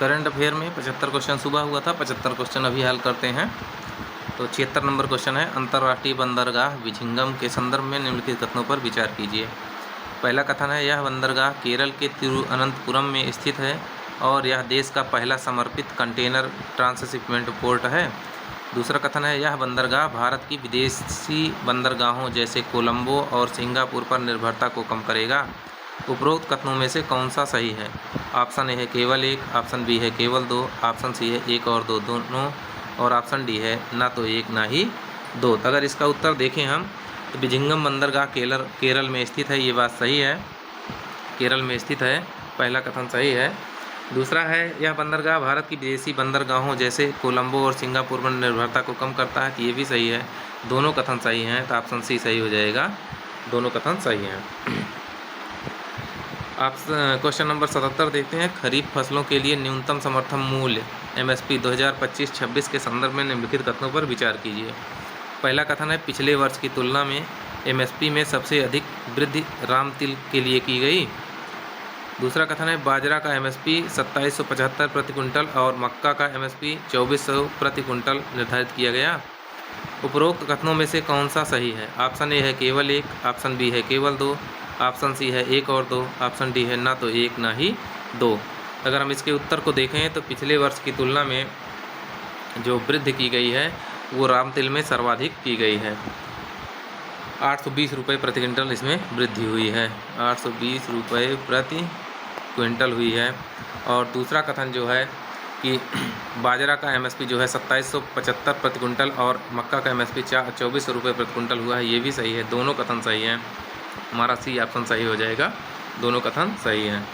Current affair में 75 question सुबह हुआ था, 75 क्वेश्चन अभी हल करते हैं। तो 76 नंबर क्वेश्चन है, अंतर्राष्ट्रीय बंदरगाह विझिंगम के संदर्भ में निम्नलिखित कथनों पर विचार कीजिए। पहला कथन है, यह बंदरगाह केरल के तिरुअनंतपुरम में स्थित है और यह देश का पहला समर्पित कंटेनर ट्रांसशिपमेंट पोर्ट है। दूसरा कथन है, यह बंदरगाह भारत की विदेशी बंदरगाहों जैसे कोलंबो और सिंगापुर पर निर्भरता को कम करेगा। उपरोक्त कथनों में से कौन सा सही है? ऑप्शन ए है केवल एक, ऑप्शन बी है केवल दो, ऑप्शन सी है एक और दो दोनों, और ऑप्शन डी है ना तो एक ना ही दो। अगर इसका उत्तर देखें हम तो विझिंगम बंदरगाह केरल में स्थित है, ये बात सही है, केरल में स्थित है, पहला कथन सही है। दूसरा है, यह बंदरगाह भारत की विदेशी बंदरगाहों जैसे कोलंबो और सिंगापुर पर निर्भरता को कम करता है, तो ये भी सही है। दोनों कथन सही हैं, तो ऑप्शन सी सही हो जाएगा, दोनों कथन सही हैं। आप क्वेश्चन नंबर 77 देखते हैं, खरीफ फसलों के लिए न्यूनतम समर्थन मूल्य MSP 2025-26 के संदर्भ में निम्नलिखित कथनों पर विचार कीजिए। पहला कथन है, पिछले वर्ष की तुलना में MSP में सबसे अधिक वृद्धि राम तिल के लिए की गई। दूसरा कथन है, बाजरा का MSP 2775 प्रति कुंटल और मक्का का MSP 2400 प्रति कुंटल निर्धारित किया गया। उपरोक्त कथनों में से कौन सा सही है? ऑप्शन ए है केवल एक, ऑप्शन बी है केवल दो, ऑप्शन सी है एक और दो, ऑप्शन डी है ना तो एक ना ही दो। अगर हम इसके उत्तर को देखें तो पिछले वर्ष की तुलना में जो वृद्धि की गई है वो राम तिल में सर्वाधिक की गई है। 820 रुपये प्रति क्विंटल इसमें वृद्धि हुई है, 820 रुपये प्रति क्विंटल हुई है। और दूसरा कथन जो है कि बाजरा का MSP जो है 2775 प्रति कुंटल और मक्का का MSP 2400 रुपये प्रति कुंटल हुआ है, ये भी सही है, दोनों कथन सही हैं। हमारा सी ऑप्शन सही हो जाएगा, दोनों कथन सही हैं।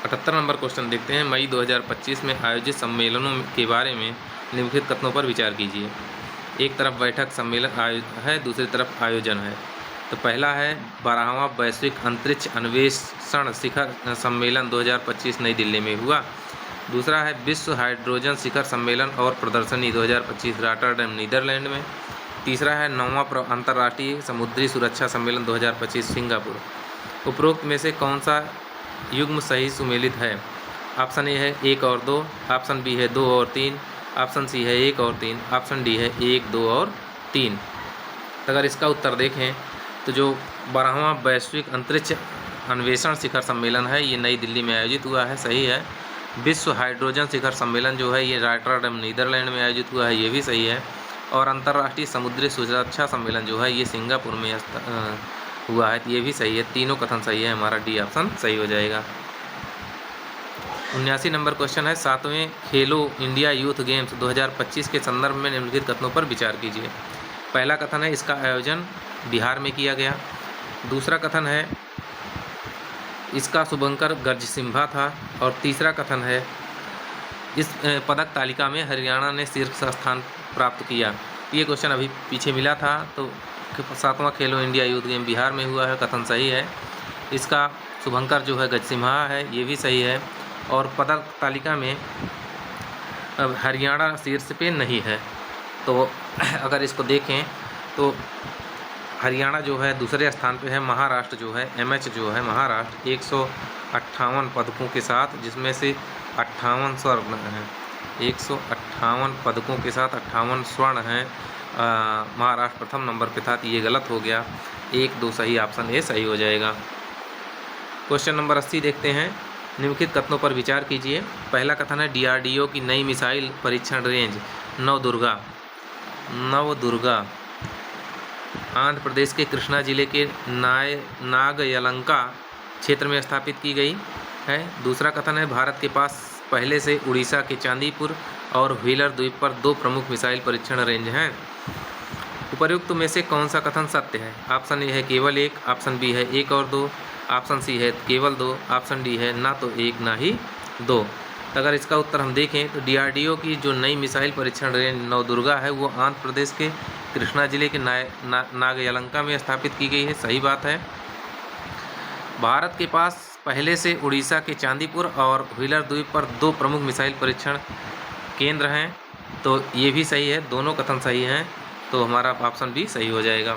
78 नंबर क्वेश्चन देखते हैं, मई 2025 में आयोजित सम्मेलनों के बारे में निम्नलिखित कथनों पर विचार कीजिए। एक तरफ बैठक सम्मेलन है, दूसरी तरफ आयोजन है। तो पहला है, 12वां वैश्विक अंतरिक्ष अन्वेषण शिखर सम्मेलन 2025 नई दिल्ली में हुआ। दूसरा है, विश्व हाइड्रोजन शिखर सम्मेलन और प्रदर्शनी 2025 रॉटरडैम नीदरलैंड में। तीसरा है, 9वां अंतर्राष्ट्रीय समुद्री सुरक्षा सम्मेलन 2025 सिंगापुर। उपरोक्त में से कौन सा युग्म सही सुमेलित है? ऑप्शन ए है एक और दो, ऑप्शन बी है दो और तीन, ऑप्शन सी है एक और तीन, ऑप्शन डी है एक दो और तीन। अगर इसका उत्तर देखें तो जो 12वां वैश्विक अंतरिक्ष अन्वेषण शिखर सम्मेलन है ये नई दिल्ली में आयोजित हुआ है, सही है। विश्व हाइड्रोजन शिखर सम्मेलन जो है ये रॉटरडैम नीदरलैंड में आयोजित हुआ है, ये भी सही है। और अंतर्राष्ट्रीय समुद्री सुरक्षा सम्मेलन जो है ये सिंगापुर में हुआ है, ये भी सही है, तीनों कथन सही है, हमारा डी ऑप्शन सही हो जाएगा। 79 नंबर क्वेश्चन है, 7वें खेलो इंडिया यूथ गेम्स 2025 के संदर्भ में निम्नलिखित कथनों पर विचार कीजिए। पहला कथन है, इसका आयोजन बिहार में किया गया। दूसरा कथन है, इसका शुभंकर गर्जसिम्हा था। और तीसरा कथन है, इस पदक तालिका में हरियाणा ने शीर्ष स्थान प्राप्त किया। ये क्वेश्चन अभी पीछे मिला था। तो 7वां खेलो इंडिया यूथ गेम बिहार में हुआ है, कथन सही है। इसका शुभंकर जो है गर्जसिम्हा है, ये भी सही है। और पदक तालिका में अब हरियाणा शीर्ष पे नहीं है। तो अगर इसको देखें तो हरियाणा जो है दूसरे स्थान पे है। महाराष्ट्र जो है MH जो है महाराष्ट्र 158 पदकों के साथ, जिसमें से 58 स्वर्ण हैं, 158 पदकों के साथ 58 स्वर्ण हैं। महाराष्ट्र प्रथम नंबर पे था, तो ये गलत हो गया, 1 2 सही, ऑप्शन ए सही हो जाएगा। क्वेश्चन नंबर 80 देखते हैं, निम्नलिखित कथनों पर विचार कीजिए। पहला कथन है, DRDO की नई मिसाइल परीक्षण रेंज नवदुर्गा आंध्र प्रदेश के कृष्णा जिले के नागयलंका क्षेत्र में स्थापित की गई है। दूसरा कथन है, भारत के पास पहले से उड़ीसा के चांदीपुर और व्हीलर द्वीप पर 2 प्रमुख मिसाइल परीक्षण रेंज हैं। उपर्युक्त में से कौन सा कथन सत्य है? ऑप्शन ए है केवल एक, ऑप्शन बी है एक और दो, ऑप्शन सी है केवल दो, ऑप्शन डी है ना तो एक ना ही दो। अगर इसका उत्तर हम देखें तो DRDO की जो नई मिसाइल परीक्षण रेंज नवदुर्गा है वो आंध्र प्रदेश के कृष्णा जिले के नागयलंका में स्थापित की गई है, सही बात है। भारत के पास पहले से उड़ीसा के चांदीपुर और व्हीलर द्वीप पर 2 प्रमुख मिसाइल परीक्षण केंद्र हैं, तो ये भी सही है, दोनों कथन सही हैं, तो हमारा ऑप्शन बी सही हो जाएगा।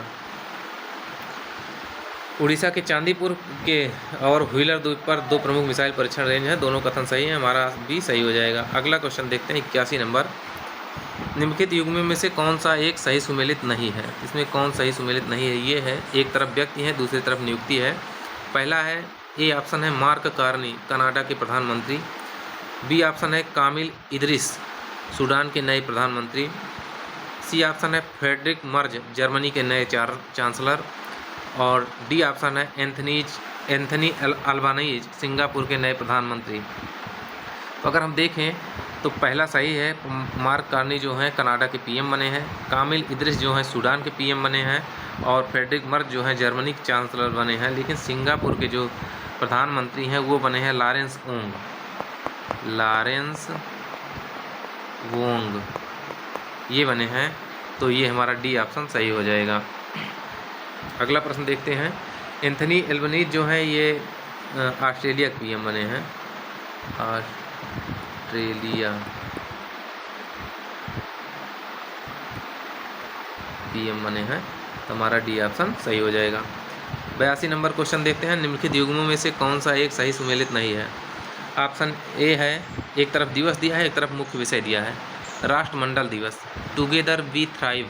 उड़ीसा के चांदीपुर के और व्हीलर द्वीप पर 2 प्रमुख मिसाइल परीक्षण रेंज है। दोनों कथन सही है, हमारा भी सही हो जाएगा। अगला क्वेश्चन देखते हैं 81 नंबर। निम्नलिखित युग्मों में से कौन सा एक सही सुमेलित नहीं है? इसमें कौन सही सुमेलित नहीं है? ये है, एक तरफ व्यक्ति है, दूसरी तरफ नियुक्ति है। पहला है, ए ऑप्शन है मार्क कार्नी, कनाडा के प्रधानमंत्री। बी ऑप्शन है कामिल इदरिस, सूडान के नए प्रधानमंत्री। सी ऑप्शन है फ्रेडरिक मर्ज, जर्मनी के नए चांसलर। और डी ऑप्शन है एंथनी अल्बानीज, सिंगापुर के नए प्रधानमंत्री। तो अगर हम देखें तो पहला सही है, मार्क कार्नी जो हैं कनाडा के पीएम बने हैं। कामिल इदरिस जो हैं सूडान के पीएम बने हैं। और फ्रेडरिक मर्ज जो हैं जर्मनी के चांसलर बने हैं। लेकिन सिंगापुर के जो प्रधानमंत्री हैं वो बने हैं लॉरेंस वोंग, ये बने हैं। तो ये हमारा डी ऑप्शन सही हो जाएगा। अगला प्रश्न देखते हैं। एंथनी एल्बनीज जो हैं ये ऑस्ट्रेलिया के पीएम बने हैं। ऑस्ट्रेलिया पीएम बने हैं, तो हमारा डी ऑप्शन सही हो जाएगा। 82 नंबर क्वेश्चन देखते हैं। निम्नलिखित युग्मों में से कौन सा एक सही सुमेलित नहीं है? ऑप्शन ए है, एक तरफ दिवस दिया है, एक तरफ मुख्य विषय दिया है। राष्ट्रमंडल दिवस, together we thrive.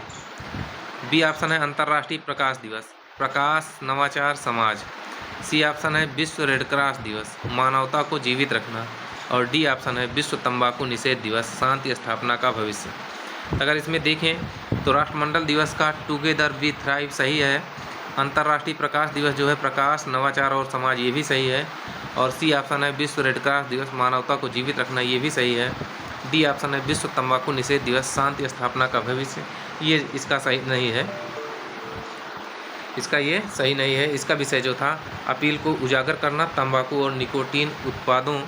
B option है अंतर्राष्ट्रीय प्रकाश दिवस, प्रकाश नवाचार समाज। सी ऑप्शन है विश्व रेड क्रॉस दिवस, मानवता को जीवित रखना। और डी ऑप्शन है विश्व तंबाकू निषेध दिवस, शांति स्थापना का भविष्य। अगर इसमें देखें तो राष्ट्रमंडल दिवस का टुगेदर वी थ्राइव सही है। अंतर्राष्ट्रीय प्रकाश दिवस जो है प्रकाश नवाचार और समाज, ये भी सही है। और सी ऑप्शन है विश्व रेड क्रॉस दिवस, मानवता को जीवित रखना, ये भी सही है। डी ऑप्शन है विश्व तंबाकू निषेध दिवस, शांति स्थापना का भविष्य, ये इसका सही नहीं है। इसका ये सही नहीं है। इसका विषय जो था अपील को उजागर करना, तंबाकू और निकोटीन उत्पादों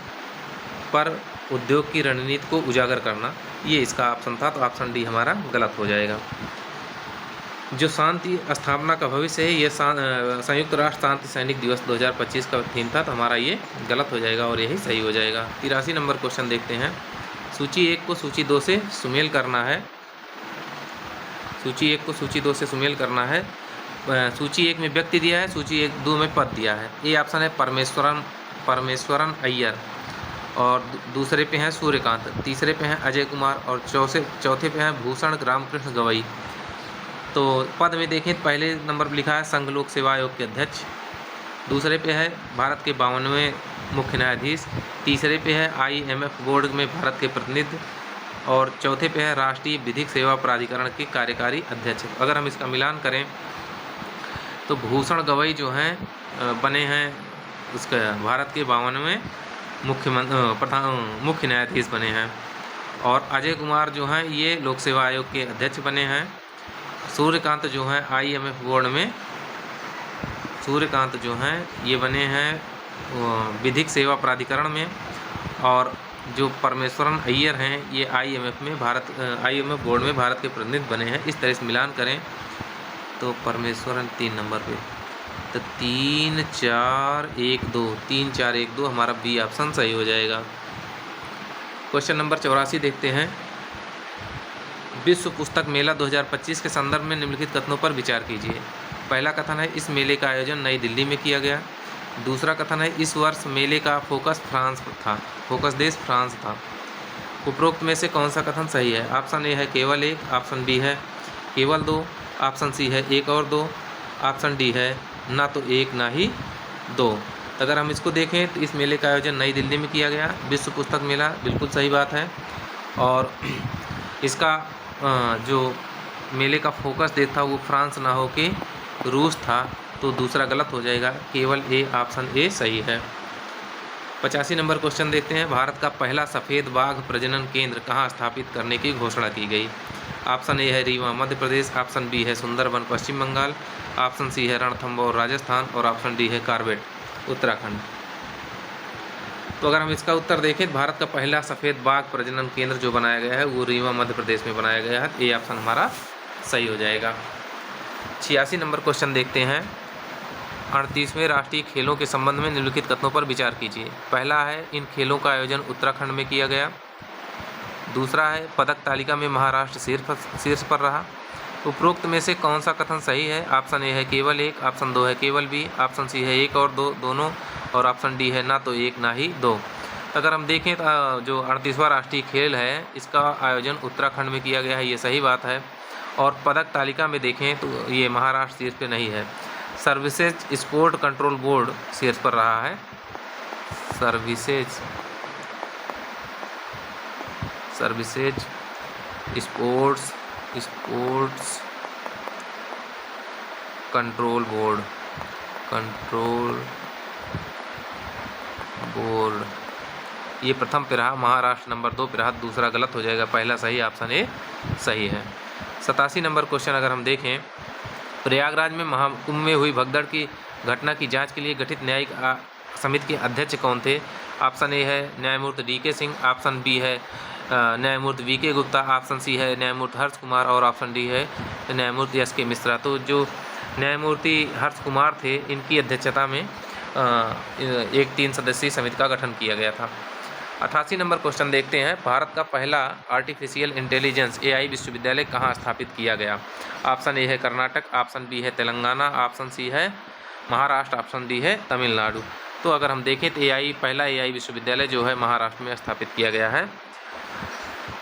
पर उद्योग की रणनीति को उजागर करना, ये इसका ऑप्शन था। तो ऑप्शन डी हमारा गलत हो जाएगा। जो शांति स्थापना का भविष्य है ये संयुक्त राष्ट्र शांति सैनिक दिवस 2025 का थीम था, तो हमारा ये गलत हो जाएगा और यही सही हो जाएगा। 83 नंबर क्वेश्चन देखते हैं। सूची 1 को सूची 2 से सुमेल करना है। सूची 1 को सूची 2 से सुमेल करना है। सूची 1 में व्यक्ति दिया है, सूची 2 में पद दिया है। ए ऑप्शन है परमेश्वरन अय्यर, और दूसरे पे हैं सूर्यकांत, तीसरे पे हैं अजय कुमार, और चौथे पे हैं भूषण रामकृष्ण गवई। तो पद में देखें, पहले नंबर पर लिखा है संघ लोक सेवा आयोग के अध्यक्ष, दूसरे पे है भारत के 52वें मुख्य न्यायाधीश, तीसरे पे है IMF बोर्ड में भारत के प्रतिनिधि, और चौथे पे है राष्ट्रीय विधिक सेवा प्राधिकरण के कार्यकारी अध्यक्ष। अगर हम इसका मिलान करें तो भूषण गवई जो हैं बने हैं उसका भारत के 52वें मुख्य न्यायाधीश बने हैं, और अजय कुमार जो हैं ये लोक सेवा आयोग के अध्यक्ष बने हैं। सूर्यकांत जो हैं IMF बोर्ड में, सूर्यकांत जो हैं ये बने हैं विधिक सेवा प्राधिकरण में, और जो परमेश्वरन अय्यर हैं ये IMF बोर्ड में भारत के प्रतिनिधि बने हैं। इस तरह से मिलान करें तो परमेश्वरन 3 नंबर पे, तो 3 4 1 2 हमारा बी ऑप्शन सही हो जाएगा। क्वेश्चन नंबर 84 देखते हैं। विश्व पुस्तक मेला 2025 के संदर्भ में निम्नलिखित कथनों पर विचार कीजिए। पहला कथन है इस मेले का आयोजन नई दिल्ली में किया गया। दूसरा कथन है इस वर्ष मेले का फोकस देश फ्रांस था। उपरोक्त में से कौन सा कथन सही है? ऑप्शन ए है केवल 1, ऑप्शन बी है केवल 2, ऑप्शन सी है 1 और 2, ऑप्शन डी है ना तो 1 ना ही 2। अगर हम इसको देखें तो इस मेले का आयोजन नई दिल्ली में किया गया, विश्व पुस्तक मेला, बिल्कुल सही बात है। और इसका जो मेले का फोकस देश था वो फ्रांस ना हो के रूस था, तो दूसरा गलत हो जाएगा, केवल ए, ऑप्शन ए सही है। 85 नंबर क्वेश्चन देखते हैं। भारत का पहला सफ़ेद बाघ प्रजनन केंद्र कहाँ स्थापित करने की घोषणा की गई? ऑप्शन ए है रीवा मध्य प्रदेश, ऑप्शन बी है सुंदरबन पश्चिम बंगाल, ऑप्शन सी है रणथंभौर राजस्थान, और ऑप्शन डी है कार्बेट उत्तराखंड। तो अगर हम इसका उत्तर देखें, भारत का पहला सफ़ेद बाघ प्रजनन केंद्र जो बनाया गया है वो रीवा मध्य प्रदेश में बनाया गया है। ए ऑप्शन हमारा सही हो जाएगा। 86 नंबर क्वेश्चन देखते हैं। 38वें राष्ट्रीय खेलों के संबंध में निम्नलिखित कथनों पर विचार कीजिए। पहला है इन खेलों का आयोजन उत्तराखंड में किया गया। दूसरा है पदक तालिका में महाराष्ट्र शीर्ष पर रहा। उपरोक्त में से कौन सा कथन सही है? ऑप्शन ए है केवल एक, ऑप्शन 2 है केवल बी, ऑप्शन सी है एक और दो दोनों, और ऑप्शन डी है ना तो एक ना ही दो। अगर हम देखें तो जो 38वां राष्ट्रीय खेल है इसका आयोजन उत्तराखंड में किया गया है, ये सही बात है। और पदक तालिका में देखें तो ये महाराष्ट्र शीर्ष पे नहीं है। सर्विसेज स्पोर्ट कंट्रोल बोर्ड शीर्ष पर रहा है। सर्विसेज स्पोर्ट्स कंट्रोल बोर्ड ये प्रथम पे रहा, महाराष्ट्र नंबर 2 पे रहा, दूसरा गलत हो जाएगा, पहला सही, ऑप्शन ए सही है। 87 नंबर क्वेश्चन अगर हम देखें, प्रयागराज में महाकुंभ में हुई भगदड़ की घटना की जांच के लिए गठित न्यायिक समिति के अध्यक्ष कौन थे? ऑप्शन ए है न्यायमूर्ति डी.के. सिंह, ऑप्शन बी है न्यायमूर्ति वी.के. गुप्ता, ऑप्शन सी है न्यायमूर्ति हर्ष कुमार और ऑप्शन डी है न्यायमूर्ति एस.के. मिश्रा। तो जो न्यायमूर्ति हर्ष कुमार थे इनकी अध्यक्षता में एक 3 सदस्यीय समिति का गठन किया गया था। 88 नंबर क्वेश्चन देखते हैं, भारत का पहला आर्टिफिशियल इंटेलिजेंस AI विश्वविद्यालय कहाँ स्थापित किया गया? ऑप्शन ए है कर्नाटक, ऑप्शन बी है तेलंगाना, ऑप्शन सी है महाराष्ट्र, ऑप्शन डी है तमिलनाडु। तो अगर हम देखें तो पहला AI विश्वविद्यालय जो है महाराष्ट्र में स्थापित किया गया है,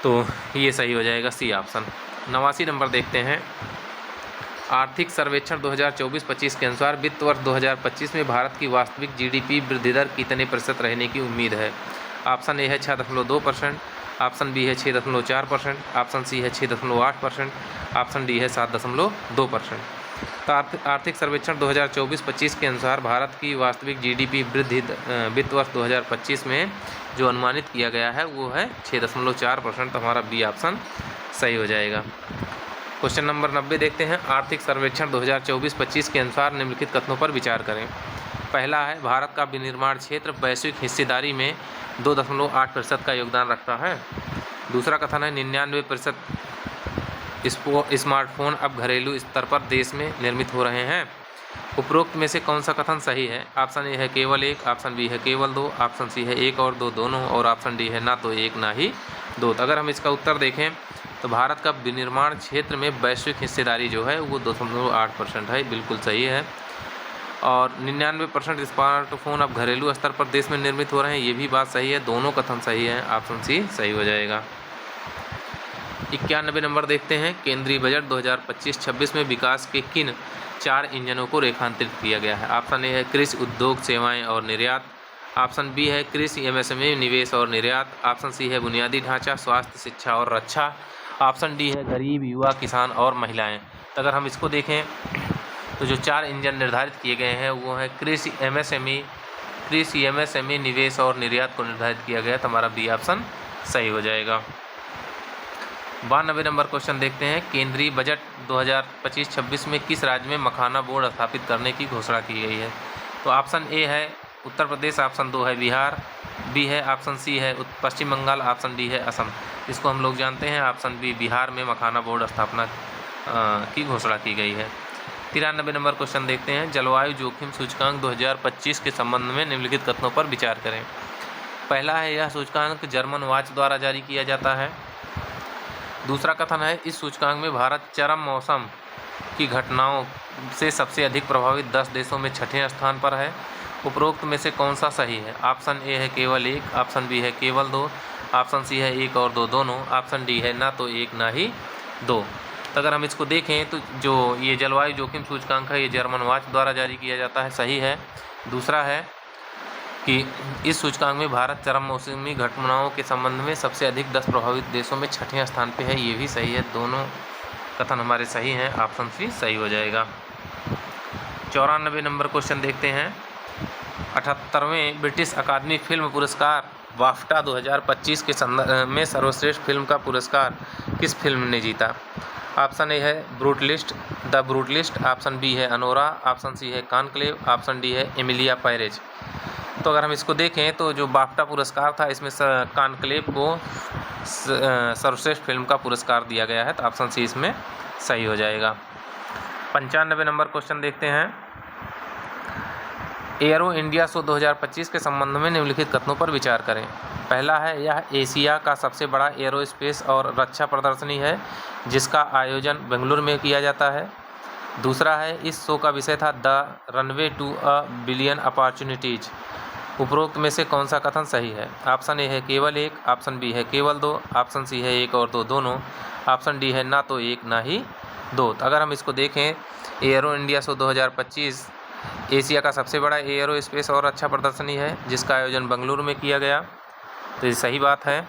तो ये सही हो जाएगा सी ऑप्शन। 89 नंबर देखते हैं, आर्थिक सर्वेक्षण 2024-25 के अनुसार वित्त वर्ष 2025 में भारत की वास्तविक GDP वृद्धि दर कितने प्रतिशत रहने की उम्मीद है? ऑप्शन ए है 6.2%, ऑप्शन बी है 6.4%, ऑप्शन सी है 6.8%, ऑप्शन डी है 7.2%। तो आर्थिक सर्वेक्षण 2024-25 के अनुसार भारत की वास्तविक GDP वृद्धि वित्त वर्ष 2025 में जो अनुमानित किया गया है वो है 6.4%। तो हमारा बी ऑप्शन सही हो जाएगा। क्वेश्चन नंबर 90 देखते हैं, आर्थिक सर्वेक्षण 2024-25 के अनुसार निम्नलिखित कथनों पर विचार करें। पहला है भारत का विनिर्माण क्षेत्र वैश्विक हिस्सेदारी में 2.8% का योगदान रखता है। दूसरा कथन है 99% स्मार्टफोन अब घरेलू स्तर पर देश में निर्मित हो रहे हैं। उपरोक्त में से कौन सा कथन सही है? ऑप्शन ए है केवल एक, ऑप्शन बी है केवल दो, ऑप्शन सी है एक और दो दोनों, और ऑप्शन डी है ना तो एक ना ही दो। तो अगर हम इसका उत्तर देखें तो भारत का विनिर्माण क्षेत्र में वैश्विक हिस्सेदारी जो है वो 2.8% है, बिल्कुल सही है। और 99% स्मार्टफोन अब घरेलू स्तर पर देश में निर्मित हो रहे हैं, ये भी बात सही है, दोनों कथन सही है, ऑप्शन सी सही हो जाएगा। 91 नंबर देखते हैं, केंद्रीय बजट 2025-26 में विकास के किन 4 इंजनों को रेखांकित किया गया है? ऑप्शन ए है कृषि, उद्योग, सेवाएं और निर्यात, ऑप्शन बी है कृषि, MSME, निवेश और निर्यात, ऑप्शन सी है बुनियादी ढांचा, स्वास्थ्य, शिक्षा और रक्षा, ऑप्शन डी है गरीब, युवा, किसान और महिलाएं। तो अगर हम इसको देखें तो जो 4 इंजन निर्धारित किए गए हैं वो है कृषि, MSME, निवेश और निर्यात को निर्धारित किया गया। तो हमारा बी ऑप्शन सही हो जाएगा। 92 नंबर क्वेश्चन देखते हैं, केंद्रीय बजट 2025-26 में किस राज्य में मखाना बोर्ड स्थापित करने की घोषणा की गई है? तो ऑप्शन ए है उत्तर प्रदेश, ऑप्शन 2 है बिहार, बी है ऑप्शन सी है पश्चिम बंगाल, ऑप्शन डी है असम। इसको हम लोग जानते हैं ऑप्शन बी, बिहार में मखाना बोर्ड स्थापना की घोषणा की गई है। 93 नंबर क्वेश्चन देखते हैं, जलवायु जोखिम सूचकांक 2025 के संबंध में निम्नलिखित कथनों पर विचार करें। पहला है यह सूचकांक जर्मन वॉच द्वारा जारी किया जाता है। दूसरा कथन है इस सूचकांक में भारत चरम मौसम की घटनाओं से सबसे अधिक प्रभावित 10 देशों में 6ठे स्थान पर है। उपरोक्त में से कौन सा सही है? ऑप्शन ए है केवल एक, ऑप्शन बी है केवल दो, ऑप्शन सी है एक और दो दोनों, ऑप्शन डी है ना तो एक ना ही दो। तो अगर हम इसको देखें तो जो ये जलवायु जोखिम सूचकांक है ये जर्मन वॉच द्वारा जारी किया जाता है, सही है। दूसरा है कि इस सूचकांक में भारत चरम मौसमी घटनाओं के संबंध में सबसे अधिक 10 प्रभावित देशों में 6ठे स्थान पे है, ये भी सही है, दोनों कथन हमारे सही हैं, ऑप्शन सी सही हो जाएगा। 94 नंबर क्वेश्चन देखते हैं, 78वें ब्रिटिश अकादमी फिल्म पुरस्कार बाफ्टा 2025 के संदर्भ में सर्वश्रेष्ठ फिल्म का पुरस्कार किस फिल्म ने जीता? ऑप्शन ए है द ब्रूटलिस्ट, ऑप्शन बी है अनोरा, ऑप्शन सी है कॉन्क्लेव, ऑप्शन डी है एमिलिया पायरेज। तो अगर हम इसको देखें तो जो बाफ्टा पुरस्कार था इसमें कॉन्क्लेव को सर्वश्रेष्ठ फिल्म का पुरस्कार दिया गया है, तो ऑप्शन सी इसमें सही हो जाएगा। 95 नंबर क्वेश्चन देखते हैं, एरो इंडिया शो 2025 के संबंध में निम्नलिखित कथनों पर विचार करें। पहला है, यह एशिया का सबसे बड़ा एरोस्पेस और रक्षा प्रदर्शनी है जिसका आयोजन बेंगलुरु में किया जाता है। दूसरा है, इस शो का विषय था the runway to a billion opportunities. उपरोक्त में से कौन सा कथन सही है? ऑप्शन ए है केवल एक, ऑप्शन बी है केवल दो, ऑप्शन सी है एक और दो दोनों, ऑप्शन डी है ना तो एक ना ही दो। तो अगर हम इसको देखें, एरो इंडिया शो 2025 एशिया का सबसे बड़ा एरो स्पेस और रक्षा प्रदर्शनी है जिसका आयोजन बेंगलुरु में किया गया, तो ये सही बात है।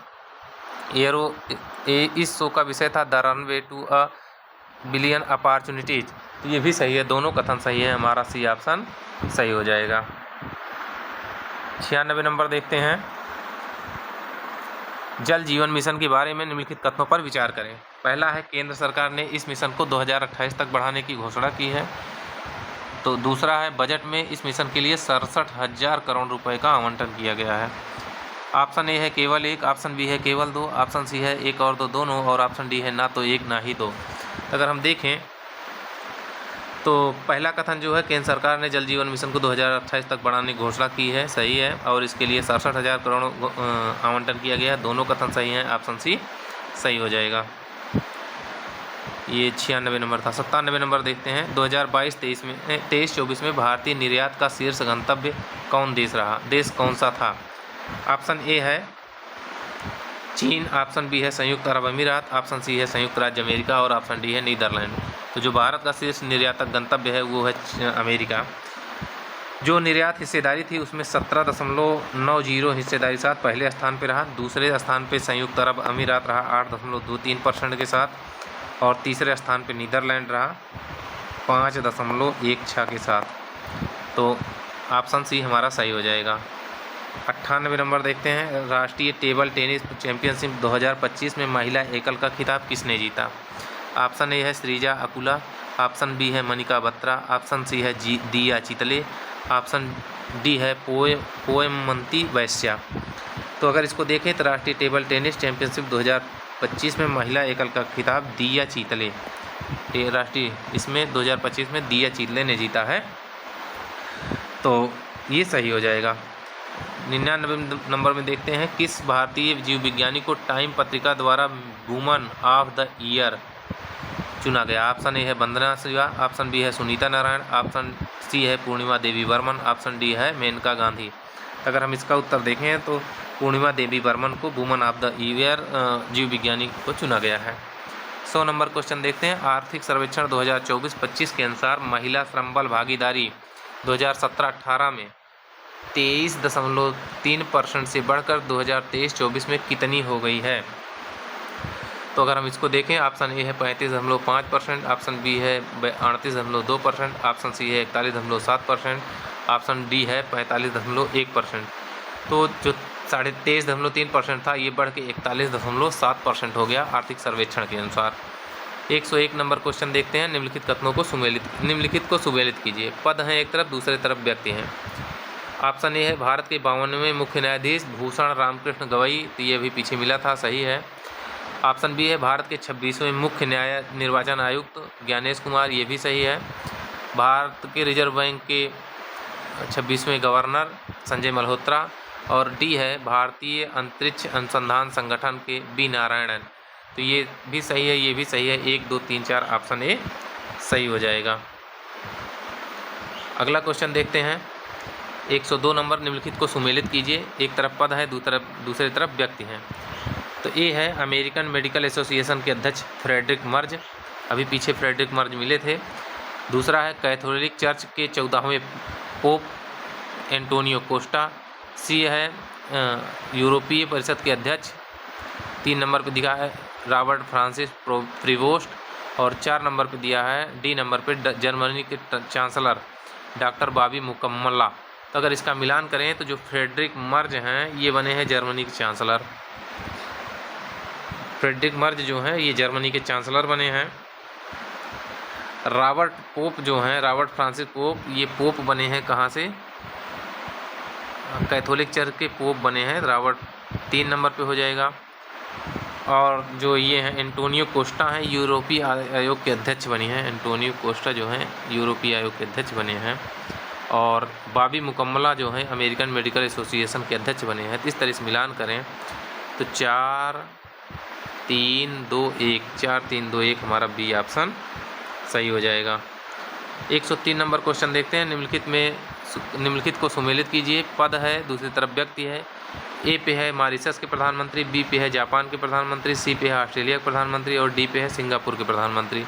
इस शो का विषय था the runway to a billion opportunities, तो ये भी सही है, दोनों कथन सही है, हमारा सी ऑप्शन सही हो जाएगा। 96 नंबर देखते हैं, जल जीवन मिशन के बारे में निम्नलिखित कथनों पर विचार करें। पहला है, केंद्र सरकार ने इस मिशन को 2028 तक बढ़ाने की घोषणा की है। तो दूसरा है, बजट में इस मिशन के लिए 67,000 करोड़ रुपए का आवंटन किया गया है। ऑप्शन ए है केवल एक, ऑप्शन बी है केवल दो, ऑप्शन सी है एक और दो दोनों, और ऑप्शन डी है ना तो एक ना ही दो। अगर हम देखें तो पहला कथन जो है, केंद्र सरकार ने जल जीवन मिशन को 2028 तक बढ़ाने की घोषणा की है, सही है, और इसके लिए 67,000 करोड़ आवंटन किया गया है, दोनों कथन सही हैं, ऑप्शन सी सही हो जाएगा। ये 96 नंबर था। 97 नंबर देखते हैं, 2022-23 में भारतीय निर्यात का शीर्ष गंतव्य कौन देश कौन सा था? ऑप्शन ए है चीन, ऑप्शन बी है संयुक्त अरब अमीरात, ऑप्शन सी है संयुक्त राज्य अमेरिका और ऑप्शन डी है नीदरलैंड। तो जो भारत का शीर्ष निर्यातक गंतव्य है वो है अमेरिका। जो निर्यात हिस्सेदारी थी उसमें 17.90 हिस्सेदारी साथ पहले स्थान पर रहा, दूसरे स्थान पर संयुक्त अरब अमीरात रहा 8.23% के साथ, और तीसरे स्थान पर नीदरलैंड रहा 5.16 के साथ। तो ऑप्शन सी हमारा सही हो जाएगा। 98 नंबर देखते हैं, राष्ट्रीय टेबल टेनिस चैंपियनशिप 2025 में महिला एकल का खिताब किसने जीता? ऑप्शन ए है श्रीजा अकुला, ऑप्शन बी है मनिका बत्रा, ऑप्शन सी है दिया चितले, ऑप्शन डी है पोएमंती वैश्या। तो अगर इसको देखें तो राष्ट्रीय टेबल टेनिस चैंपियनशिप 2025 में महिला एकल का खिताब दिया चितले, राष्ट्रीय इसमें 2025 में दिया चितले ने जीता है, तो ये सही हो जाएगा। 99 नंबर में देखते हैं, किस भारतीय जीव विज्ञानी को टाइम पत्रिका द्वारा वुमन ऑफ द ईयर चुना गया? ऑप्शन ए है वंदना शिवा, ऑप्शन बी है सुनीता नारायण, ऑप्शन सी है पूर्णिमा देवी बर्मन, ऑप्शन डी है मेनका गांधी। अगर हम इसका उत्तर देखें तो पूर्णिमा देवी बर्मन को वुमन ऑफ द ईयर जीव विज्ञानी को चुना गया है। 100 नंबर क्वेश्चन देखते हैं, आर्थिक सर्वेक्षण 2024-25 के अनुसार महिला श्रम बल भागीदारी 2017-18 में 23.3% से बढ़कर 2023-24 में कितनी हो गई है? तो अगर हम इसको देखें, ऑप्शन ए है 35.5%, ऑप्शन बी है 38.2%, ऑप्शन सी है 41.7%, ऑप्शन डी है 45.1%। तो जो 23.3% था ये बढ़ के 41.7% हो गया आर्थिक सर्वेक्षण के अनुसार। 101 नंबर क्वेश्चन देखते हैं, निम्नलिखित को सुमेलित कीजिए। पद हैं एक तरफ, दूसरे तरफ व्यक्ति हैं। ऑप्शन ए है भारत के 52वें मुख्य न्यायाधीश भूषण रामकृष्ण गवई, तो ये भी पीछे मिला था, सही है। ऑप्शन बी है भारत के 26वें मुख्य निर्वाचन आयुक्त ज्ञानेश कुमार, ये भी सही है। भारत के रिजर्व बैंक के 26वें गवर्नर संजय मल्होत्रा, और डी है भारतीय अंतरिक्ष अनुसंधान संगठन के बी नारायणन, तो ये भी सही है, ये भी सही है। 1, 2, 3, 4 ऑप्शन ए सही हो जाएगा। अगला क्वेश्चन देखते हैं, 102 नंबर, निम्नलिखित को सुमेलित कीजिए। एक तरफ पद है, दूसरी तरफ व्यक्ति हैं। तो ए है अमेरिकन मेडिकल एसोसिएशन के अध्यक्ष फ्रेडरिक मर्ज, अभी पीछे फ्रेडरिक मर्ज मिले थे। दूसरा है कैथोलिक चर्च के 14वें पोप एंटोनियो कोस्टा। सी है यूरोपीय परिषद के अध्यक्ष। 3 नंबर पर दिखा है रॉबर्ट फ्रांसिस प्रीवोस्ट, और 4 नंबर पर दिया है डी नंबर पर जर्मनी के चांसलर डॉक्टर बॉबी मुकम्मला। तो अगर इसका मिलान करें तो जो फ्रेडरिक मर्ज हैं ये बने हैं जर्मनी के चांसलर। फ्रेडरिक मर्ज जो हैं ये जर्मनी के चांसलर बने हैं। रॉबर्ट पोप जो हैं, रॉबर्ट फ्रांसिस पोप, ये पोप बने हैं कहाँ से? कैथोलिक चर्च के पोप बने हैं। रॉबर्ट 3 नंबर पे हो जाएगा। और जो ये हैं एंटोनियो कोस्टा हैं, यूरोपीय आयोग के अध्यक्ष बने हैं। एंटोनियो कोस्टा जो हैं यूरोपीय आयोग के अध्यक्ष बने हैं। और बाबी मुकम्मला जो हैं अमेरिकन मेडिकल एसोसिएशन के अध्यक्ष बने हैं। तो इस तरह से मिलान करें तो 4-3-2-1 हमारा बी ऑप्शन सही हो जाएगा। 103 नंबर क्वेश्चन देखते हैं। निम्नलिखित को सुमेलित कीजिए। पद है, दूसरी तरफ व्यक्ति है। ए पे है मॉरिशस के प्रधानमंत्री, बी पे है जापान के प्रधानमंत्री, सी पे है ऑस्ट्रेलिया के प्रधानमंत्री और डी पे है सिंगापुर के प्रधानमंत्री।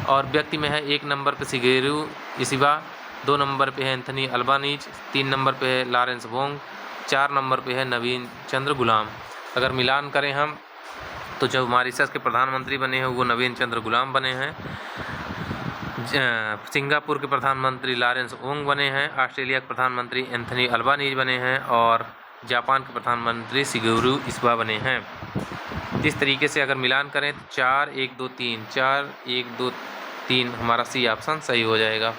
और व्यक्ति में है 1 नंबर पे शिगेरू इशिबा, 2 नंबर पे है एंथनी अल्बानीज, 3 नंबर पे है लॉरेंस वोंग, 4 नंबर पे है नवीन चंद्र गुलाम। अगर मिलान करें हम तो जो मॉरिशस के प्रधानमंत्री बने हैं वो नवीन चंद्र गुलाम बने हैं, सिंगापुर के प्रधानमंत्री लॉरेंस वोंग बने हैं, ऑस्ट्रेलिया के प्रधानमंत्री एंथनी अल्बानीज बने हैं और जापान के प्रधानमंत्री शिगेरू इशिबा बने हैं। इस तरीके से अगर मिलान करें तो 4-1-2-3 हमारा सी ऑप्शन सही हो जाएगा।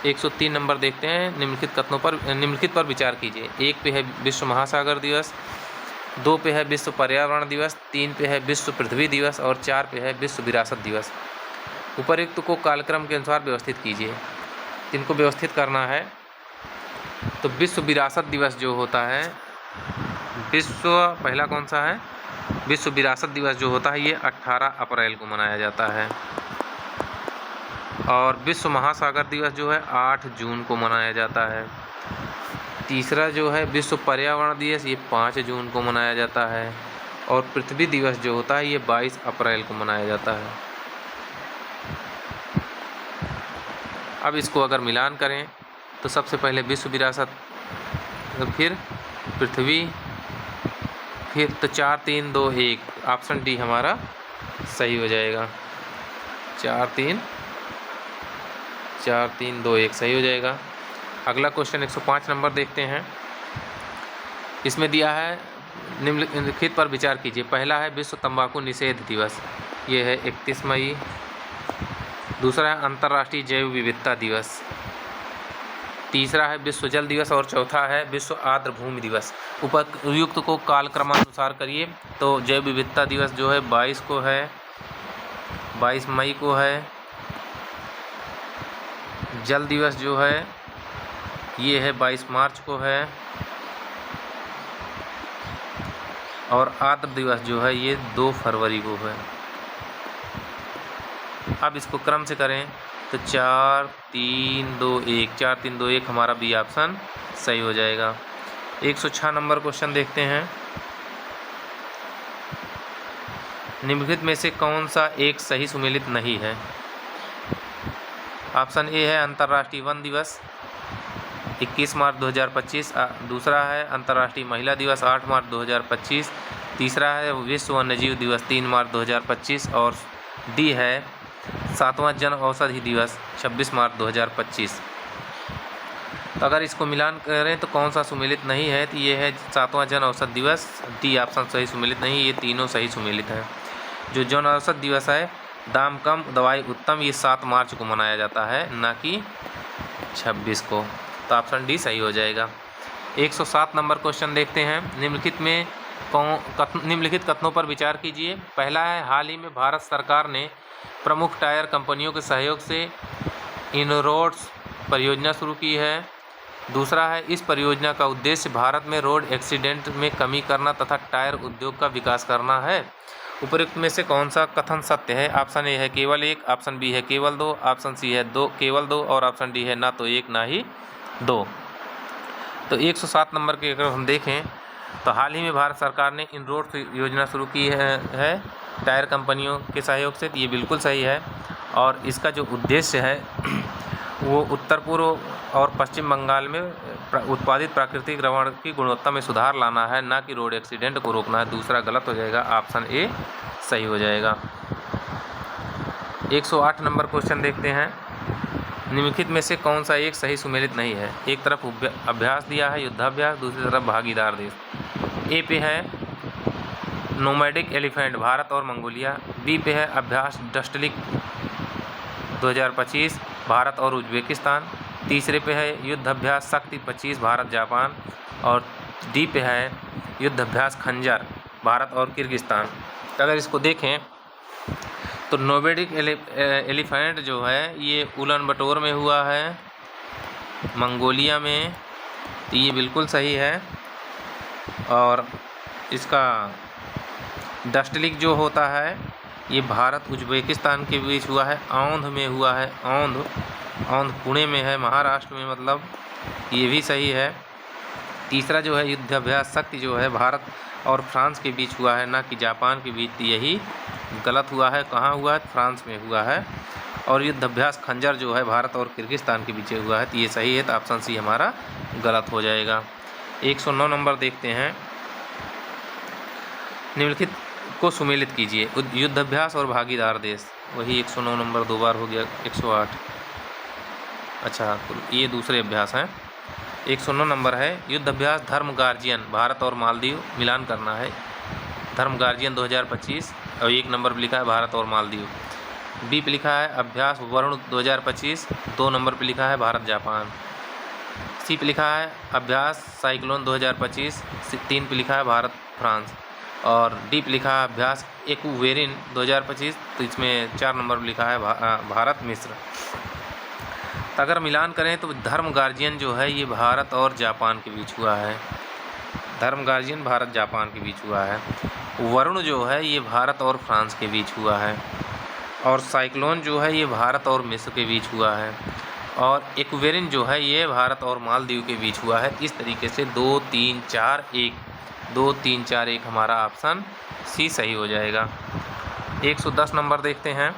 103 नंबर देखते हैं। निम्नलिखित पर विचार कीजिए। 1 पे है विश्व महासागर दिवस, 2 पे है विश्व पर्यावरण दिवस, 3 पे है विश्व पृथ्वी दिवस और 4 पे है विश्व विरासत दिवस। उपर्युक्त को कालक्रम के अनुसार व्यवस्थित कीजिए। इनको व्यवस्थित करना है तो विश्व विरासत दिवस जो होता है, पहला कौन सा है, विश्व विरासत दिवस जो होता है ये 18 अप्रैल को मनाया जाता है और विश्व महासागर दिवस जो है 8 जून को मनाया जाता है। तीसरा जो है विश्व पर्यावरण दिवस ये 5 जून को मनाया जाता है और पृथ्वी दिवस जो होता है ये 22 अप्रैल को मनाया जाता है। अब इसको अगर मिलान करें तो सबसे पहले विश्व विरासत, फिर पृथ्वी, फिर तो 4-3-2-1 ऑप्शन डी हमारा सही हो जाएगा। 4-3-2-1 सही हो जाएगा। अगला क्वेश्चन 105 नंबर देखते हैं। इसमें दिया है निम्नलिखित पर विचार कीजिए। पहला है विश्व तंबाकू निषेध दिवस, ये है 31 मई। दूसरा है अंतर्राष्ट्रीय जैव विविधता दिवस, तीसरा है विश्व जल दिवस और चौथा है विश्व आर्द्र भूमि दिवस। उपर्युक्त को कालक्रमानुसार करिए तो जैव विविधता दिवस जो है 22 को है, 22 मई को है। जल दिवस जो है ये है 22 मार्च को है और आर्द्र दिवस जो है ये 2 फरवरी को है। अब इसको क्रम से करें तो 4-3-2-1 हमारा बी ऑप्शन सही हो जाएगा। 106 नंबर क्वेश्चन देखते हैं। निम्नलिखित में से कौन सा एक सही सुमेलित नहीं है। ऑप्शन ए है अंतर्राष्ट्रीय वन दिवस 21 मार्च 2025, दूसरा है अंतर्राष्ट्रीय महिला दिवस 8 मार्च 2025, तीसरा है विश्व वन्यजीव दिवस 3 मार्च 2025 और डी है 7वां जन औषधि दिवस 26 मार्च 2025। तो अगर इसको मिलान करें तो कौन सा सुमेलित नहीं है, तो ये है 7वां जन औषधि दिवस, डी ऑप्शन सही सुमेलित नहीं, ये तीनों सही सुमेलित हैं। जो जन औषधि दिवस है, दाम कम दवाई उत्तम, ये 7 मार्च को मनाया जाता है, ना कि 26 को। तो ऑप्शन डी सही हो जाएगा। 107 नंबर क्वेश्चन देखते हैं। निम्नलिखित कथनों पर विचार कीजिए। पहला है हाल ही में भारत सरकार ने प्रमुख टायर कंपनियों के सहयोग से इनरोड्स परियोजना शुरू की है। दूसरा है इस परियोजना का उद्देश्य भारत में रोड एक्सीडेंट में कमी करना तथा टायर उद्योग का विकास करना है। उपरोक्त में से कौन सा कथन सत्य है। ऑप्शन ए है केवल 1, ऑप्शन बी है केवल 2, ऑप्शन सी है केवल 2 और ऑप्शन डी है ना तो 1 ना ही 2। तो 107 नंबर के अगर हम देखें तो हाल ही में भारत सरकार ने इनरोड्स योजना शुरू की है टायर कंपनियों के सहयोग से, ये बिल्कुल सही है। और इसका जो उद्देश्य है वो उत्तर पूर्व और पश्चिम बंगाल में उत्पादित प्राकृतिक रबड़ की गुणवत्ता में सुधार लाना है, ना कि रोड एक्सीडेंट को रोकना है। दूसरा गलत हो जाएगा, ऑप्शन ए सही हो जाएगा। 108 नंबर क्वेश्चन देखते हैं। निम्नलिखित में से कौन सा एक सही सुमेलित नहीं है। एक तरफ अभ्यास दिया है युद्धाभ्यास, दूसरी तरफ भागीदार देश। ए पे है नोमैडिक एलिफेंट भारत और मंगोलिया, बी पे है अभ्यास डस्टलिक 2025 भारत और उज्बेकिस्तान, तीसरे पे है युद्धाभ्यास शक्ति 25 भारत जापान और डी पे है युद्धाभ्यास खंजर भारत और किर्गिस्तान। अगर इसको देखें तो नोमैडिक एलिफेंट जो है ये उलान बटोर में हुआ है मंगोलिया में, तो ये बिल्कुल सही है। और इसका डस्टलिक जो होता है ये भारत उज्बेकिस्तान के बीच हुआ है, औंध में हुआ है, औंध पुणे में है, महाराष्ट्र में, मतलब ये भी सही है। तीसरा जो है युद्धाभ्यास शक्ति जो है भारत और फ्रांस के बीच हुआ है, ना कि जापान के बीच, यही गलत हुआ है। कहाँ हुआ है? फ्रांस में हुआ है। और युद्धाभ्यास खंजर जो है भारत और किर्गिस्तान के बीच हुआ है, तो ये सही है। तो ऑप्शन सी हमारा गलत हो जाएगा। 109 नंबर देखते हैं। निम्नलिखित को सुमेलित कीजिए। युद्धाभ्यास और भागीदार देश, वही 109 नंबर 2 बार हो गया। 108, अच्छा तो ये दूसरे अभ्यास हैं। 109 नंबर है युद्धाभ्यास धर्म गार्जियन, भारत और मालदीव मिलान करना है। धर्म गार्जियन 2025, और 1 नंबर पर लिखा है भारत और मालदीव। बी पे लिखा है अभ्यास वरुण 2025, 2 नंबर पर लिखा है भारत जापान। सी पे लिखा है अभ्यास साइक्लोन 2025, 3 पे लिखा है भारत फ्रांस। और डी पे लिखा है अभ्यास एक्वेरिन 2025, तो इसमें 4 नंबर पर लिखा है भारत मिस्र। तो अगर मिलान करें तो धर्म गार्जियन जो है ये भारत और जापान के बीच हुआ है। धर्म गार्जियन भारत जापान के बीच हुआ है। वरुण जो है ये भारत और फ्रांस के बीच हुआ है। और साइक्लोन जो है ये भारत और मिस्र के बीच हुआ है। और एक्वेरिन जो है ये भारत और मालदीव के बीच हुआ है। इस तरीके से 2, 3, 4, 1, 2, 3, 4, 1 हमारा ऑप्शन सी सही हो जाएगा। 110 नंबर देखते हैं।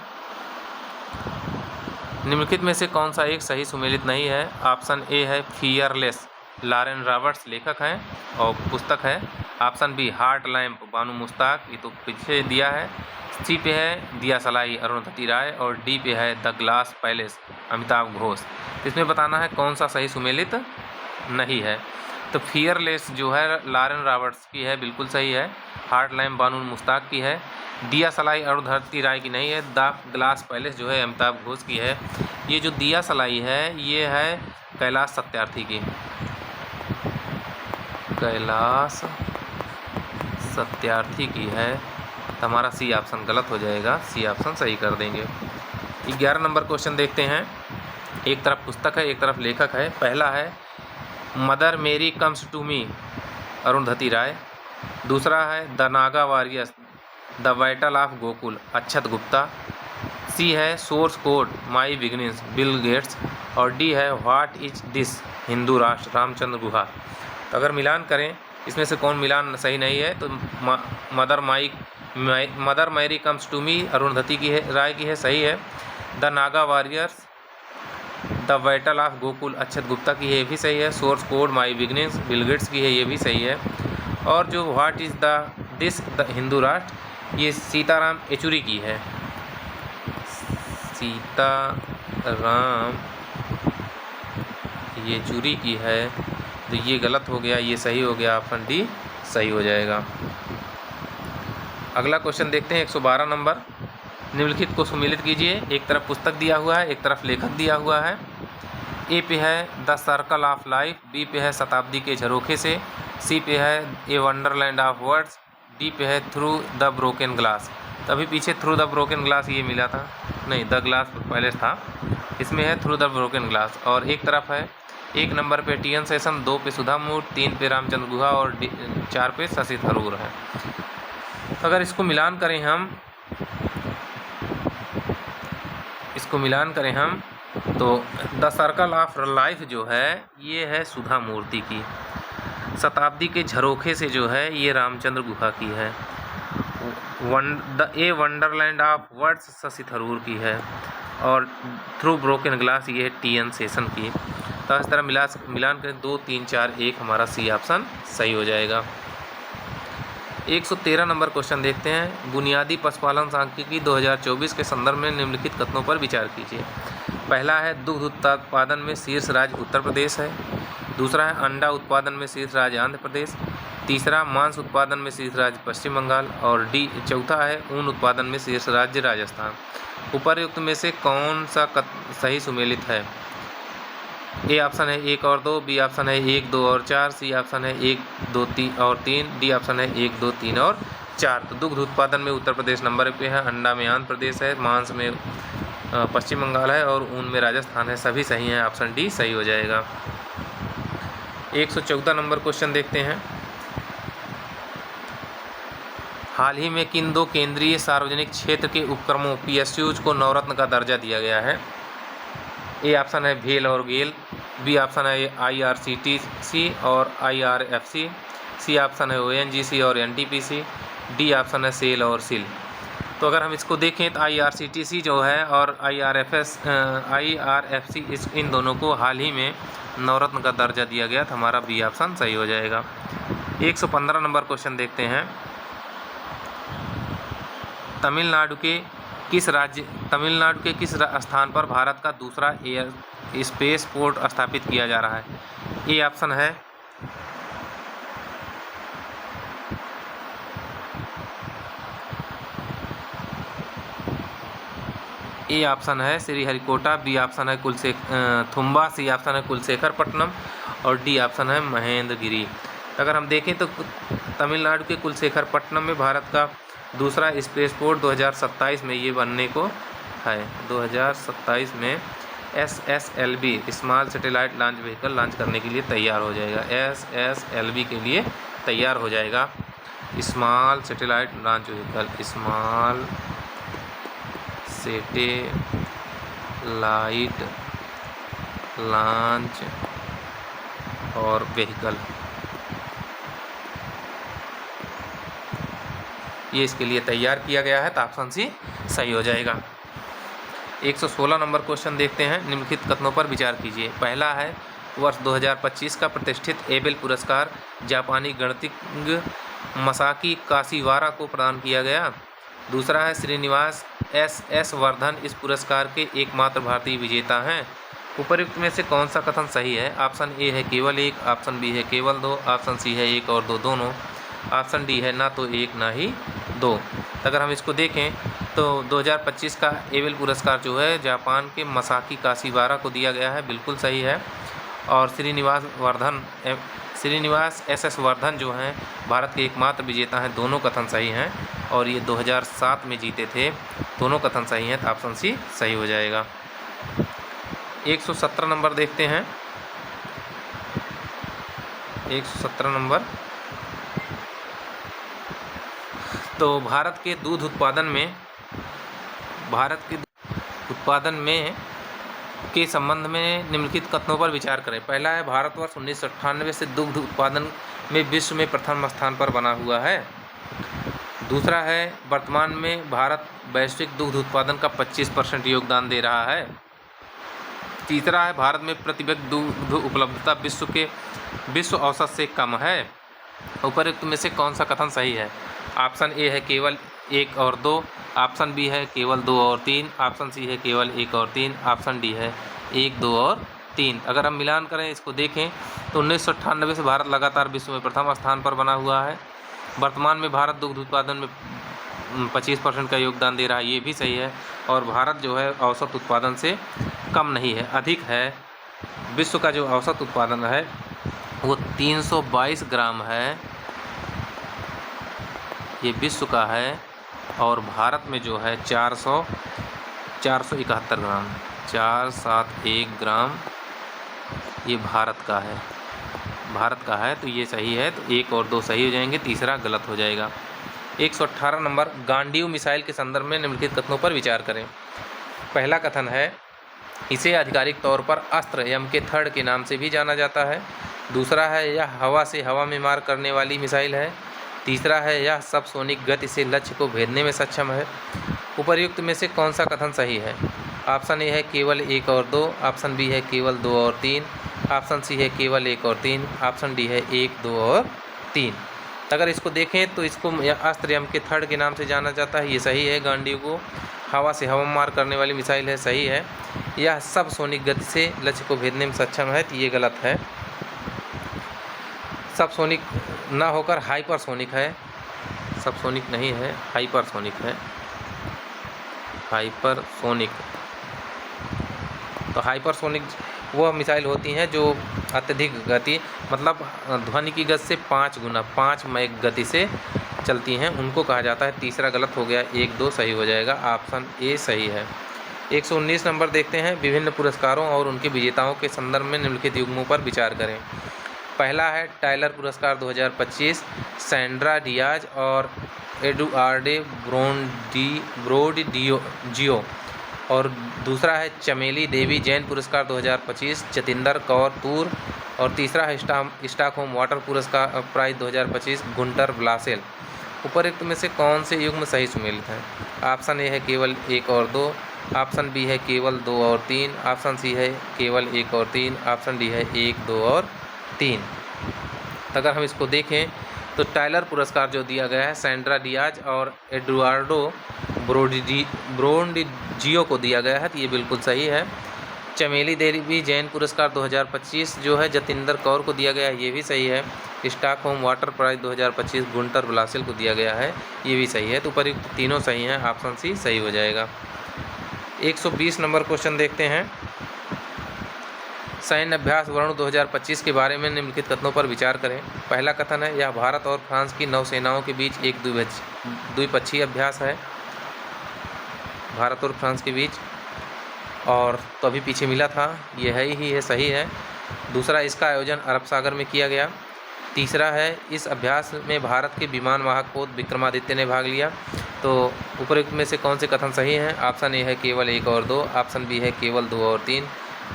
निम्नलिखित में से कौन सा एक सही सुमेलित नहीं है? ऑप्शन ए है फियरलेस, लॉरेन रॉबर्ट्स लेखक हैं और पुस्तक है। ऑप्शन बी हार्ट लैम्प, बानू मुश्ताक, ये तो पीछे दिया है। सी पे है दिया सलाई, अरुंधति राय। और डी पे है the glass palace, Amitabh Ghosh. इसमें बताना है कौन सा सही सुमेलित नहीं है। तो फियरलेस जो है लॉरेन रॉबर्ट्स की है, बिल्कुल सही है। हार्ट लैम्प बानू मुश्ताक की है। दिया सलाई अरुंधति राय की नहीं है। द ग्लास पैलेस जो है अमिताभ घोष की है। ये जो दिया सलाई है ये है कैलाश सत्यार्थी की, कैलाश सत्यार्थी की है। तो हमारा सी ऑप्शन गलत हो जाएगा, सी ऑप्शन सही कर देंगे। 11 नंबर क्वेश्चन देखते हैं। एक तरफ पुस्तक है, एक तरफ लेखक है। पहला है mother Mary comes to me, Arundhati Roy. दूसरा है the Naga warriors, the battle of Gokul, Akshat Gupta. C है source code my beginnings, Bill Gates. और डी है what is this, Hindu Rashtra, Ramachandra गुहा। तो अगर मिलान करें इसमें से कौन मिलान सही नहीं है? तो mother Mary comes to me Arundhati की है, राय की है, सही है। The Naga warriors, the battle of Gokul Akshat Gupta की है, ये भी सही है। Source code my beginnings Bill Gates की है, ये भी सही है। और जो व्हाट इज़ द हिंदू राष्ट्र, ये सीताराम येचुरी की है, सीताराम येचुरी की है। तो ये गलत हो गया, ये सही हो गया, ऑप्शन डी सही हो जाएगा। अगला क्वेश्चन देखते हैं। 112 नंबर। निम्नलिखित को सुमेलित कीजिए। एक तरफ पुस्तक दिया हुआ है, एक तरफ लेखक दिया हुआ है। ए पे है the circle of life, B पे है शताब्दी के झरोखे से, सी पे है a wonderland of words, D पे है थ्रू द ब्रोकन ग्लास। तभी पीछे थ्रू द ब्रोकन ग्लास ये मिला था, नहीं द ग्लास पहले था, इसमें है थ्रू द ब्रोकन ग्लास। और एक तरफ है 1 नंबर पे टी.एन. शेषन, 2 पे सुधा मूर्त, 3 पे रामचंद्र गुहा और 4 पे शशि थरूर है। तो अगर इसको मिलान करें हम तो द सर्कल ऑफ लाइफ जो है ये है सुधा मूर्ति की। शताब्दी के झरोखे से जो है ये रामचंद्र गुहा की है। A wonderland of words Shashi Tharoor की है। और थ्रू ब्रोकन ग्लास ये है टी.एन. शेषन की। तो इस तरह मिलान करें 2, 3, 4, 1 हमारा सी ऑप्शन सही हो जाएगा। 113 नंबर क्वेश्चन देखते हैं। बुनियादी पशुपालन सांख्यिकी 2024 के संदर्भ में निम्नलिखित कथनों पर विचार कीजिए। पहला है दुग्ध उत्पादन में शीर्ष राज्य उत्तर प्रदेश है। दूसरा है अंडा उत्पादन में शीर्ष राज्य आंध्र प्रदेश। तीसरा मांस उत्पादन में शीर्ष राज्य पश्चिम बंगाल। और चौथा है ऊन उत्पादन में शीर्ष राज्य राजस्थान। उपर्युक्त में से कौन सा सही सुमेलित है? ए ऑप्शन है 1 और 2, बी ऑप्शन है 1, 2 और 4, सी ऑप्शन है 1, 2, 3 और 3, डी ऑप्शन है 1, 2, 3 और 4। तो दुग्ध उत्पादन में उत्तर प्रदेश नंबर पे है, अंडा में आंध्र प्रदेश है, मांस में पश्चिम बंगाल है और ऊन में राजस्थान है। सभी सही हैं, ऑप्शन डी सही हो जाएगा। 114 नंबर क्वेश्चन देखते हैं। हाल ही में किन दो केंद्रीय सार्वजनिक क्षेत्र के उपक्रमों PSUs को नवरत्न का दर्जा दिया गया है? ए ऑप्शन है भेल और गेल, बी ऑप्शन है IRCTC और IRFC, सी ऑप्शन है ONGC और NTPC, डी ऑप्शन है सेल और सिल। तो अगर हम इसको देखें तो IRCTC जो है और IRFC इन दोनों को हाल ही में नवरत्न का दर्जा दिया गया, तो हमारा बी ऑप्शन सही हो जाएगा। 115 नंबर क्वेश्चन देखते हैं। तमिलनाडु के किस स्थान पर भारत का दूसरा एयर स्पेस पोर्ट स्थापित किया जा रहा है? ए ऑप्शन है श्रीहरिकोटा, बी ऑप्शन है थुम्बा, सी ऑप्शन है कुलशेखरपट्टनम और डी ऑप्शन है महेंद्रगिरी। अगर हम देखें तो तमिलनाडु के कुलशेखरपट्टनम में भारत का दूसरा स्पेसपोर्ट 2027 में ये बनने को है। 2027 में SSLV small satellite launch vehicle launch करने के लिए तैयार हो जाएगा। SSLV के लिए तैयार हो जाएगा small satellite launch vehicle, small satellite launch और व्हीकल, ये इसके लिए तैयार किया गया है, तो ऑप्शन सी सही हो जाएगा। 116 नंबर क्वेश्चन देखते हैं। निम्नलिखित कथनों पर विचार कीजिए। पहला है वर्ष 2025 का प्रतिष्ठित एबेल पुरस्कार जापानी गणितज्ञ मसाकी काशीवारा को प्रदान किया गया। दूसरा है श्रीनिवास S वर्धन इस पुरस्कार के एकमात्र भारतीय विजेता हैं। उपयुक्त में से कौन सा कथन सही है? ऑप्शन ए है केवल एक, ऑप्शन बी है केवल दो, ऑप्शन सी है एक और दो दोनों, ऑप्शन डी है ना तो एक ना ही दो। अगर हम इसको देखें तो 2025 का एबेल पुरस्कार जो है जापान के मसाकी काशीवारा को दिया गया है, बिल्कुल सही है। और श्रीनिवास SS वर्धन जो हैं भारत के एकमात्र विजेता हैं, दोनों कथन सही हैं और ये 2007 में जीते थे, दोनों कथन सही हैं, तो ऑप्शन सी सही हो जाएगा। 117 नंबर देखते हैं। 117 नंबर, तो भारत के दूध उत्पादन में के संबंध में निम्नलिखित कथनों पर विचार करें। पहला है भारतवर्ष 1998 से दुग्ध उत्पादन में विश्व में प्रथम स्थान पर बना हुआ है। दूसरा है वर्तमान में भारत वैश्विक दुग्ध उत्पादन का 25% योगदान दे रहा है। तीसरा है भारत में प्रति व्यक्ति दुग्ध उपलब्धता विश्व औसत से कम है। उपरोक्त में से कौन सा कथन सही है? ऑप्शन ए है केवल एक और दो, ऑप्शन बी है केवल दो और तीन, ऑप्शन सी है केवल एक और तीन, ऑप्शन डी है एक दो और तीन। अगर हम मिलान करें, इसको देखें तो 1998 से भारत लगातार विश्व में प्रथम स्थान पर बना हुआ है। वर्तमान में भारत दुग्ध उत्पादन में 25% का योगदान दे रहा है, ये भी सही है। और भारत जो है औसत उत्पादन से कम नहीं है, अधिक है। विश्व का जो औसत उत्पादन है वो 322 ग्राम है, ये विश्व का है। और भारत में जो है 471 ग्राम, 471 ग्राम ये भारत का है, तो ये सही है। तो एक और दो सही हो जाएंगे, तीसरा गलत हो जाएगा। 118 नंबर, गांडीव मिसाइल के संदर्भ में निम्नलिखित कथनों पर विचार करें। पहला कथन है इसे आधिकारिक तौर पर अस्त्र MK3 के नाम से भी जाना जाता है। दूसरा है यह हवा से हवा में मार करने वाली मिसाइल है। तीसरा है यह सबसोनिक गति से लक्ष्य को भेदने में सक्षम है। उपर्युक्त में से कौन सा कथन सही है? ऑप्शन ए है केवल एक और दो, ऑप्शन बी है केवल दो और तीन, ऑप्शन सी है केवल एक और तीन, ऑप्शन डी है एक दो और तीन। अगर इसको देखें तो इसको अस्त्र MK3 के नाम से जाना जाता है, ये सही है। गांडीव को हवा से हवा मार करने वाली मिसाइल है, सही है। यह सबसोनिक गति से लक्ष्य को भेदने में सक्षम है, तो ये गलत है। सबसोनिक ना होकर हाइपरसोनिक है, सबसोनिक नहीं है, हाइपरसोनिक है, हाइपरसोनिक। तो हाइपरसोनिक वह मिसाइल होती हैं जो अत्यधिक गति, मतलब ध्वनि की गति से 5 गुना 5 मैक गति से चलती हैं, उनको कहा जाता है। तीसरा गलत हो गया, एक दो सही हो जाएगा, ऑप्शन ए सही है। 119 नंबर देखते हैं, विभिन्न पुरस्कारों और उनके विजेताओं के संदर्भ में निम्नलिखित युग्मों पर विचार करें। पहला है टाइलर पुरस्कार 2025, सैंड्रा डियाज और एडुआर्डे ब्रोडिजियो। और दूसरा है चमेली देवी जैन पुरस्कार 2025, जतिंदर कौर तूर। और तीसरा है स्टॉकहोम वाटर पुरस्कार प्राइज 2025, गुंटर ब्लासेल। उपरोक्त में से कौन से युग्म सही सुमेलित हैं? ऑप्शन ए है केवल 1 और 2, ऑप्शन बी है केवल 2 और 3, ऑप्शन सी है केवल 1 और 3, ऑप्शन डी है 1, 2 और 3। अगर हम इसको देखें तो टाइलर पुरस्कार जो दिया गया है सैंड्रा डियाज और एडुआर्डो ब्रोडिजियो को दिया गया है, तो ये बिल्कुल सही है। चमेली देवी जैन पुरस्कार 2025 जो है जतिंदर कौर को दिया गया है, ये भी सही है। स्टॉकहोम वाटर प्राइज 2025 गुंटर ब्लासेल को दिया गया है, ये भी सही है। तो उपयुक्त तीनों सही हैं, ऑप्शन सी सही हो जाएगा। 120 नंबर क्वेश्चन देखते हैं। सैन्य अभ्यास वरुण 2025 के बारे में निम्नलिखित कथनों पर विचार करें। पहला कथन है, यह भारत और फ्रांस की नौसेनाओं के बीच एक द्विपक्षीय अभ्यास है। भारत और फ्रांस के बीच, और तो अभी पीछे मिला था, ये है ही है, सही है। दूसरा, इसका आयोजन अरब सागर में किया गया। तीसरा है, इस अभ्यास में भारत के विमान वाहक पोत विक्रमादित्य ने भाग लिया। तो उपरोक्त में से कौन से कथन सही हैं? ऑप्शन ए है केवल 1 और 2, ऑप्शन बी है केवल 2 और 3,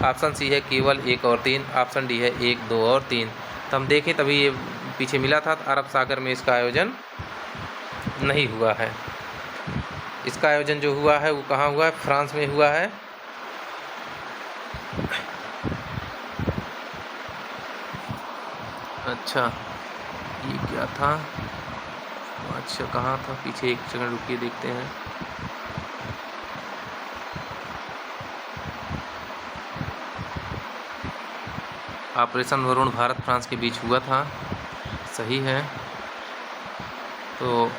ऑप्शन सी है केवल 1 और 3, ऑप्शन डी है 1, 2 और 3। तो हम देखें तभी ये पीछे मिला था, अरब सागर में इसका आयोजन नहीं हुआ है। इसका आयोजन जो हुआ है वो कहाँ हुआ है? फ्रांस में हुआ है। अच्छा, ये क्या था? अच्छा, कहाँ था? पीछे एक सेकंड रुकिए, देखते हैं। ऑपरेशन वरुण भारत फ्रांस के बीच हुआ था, सही है। तो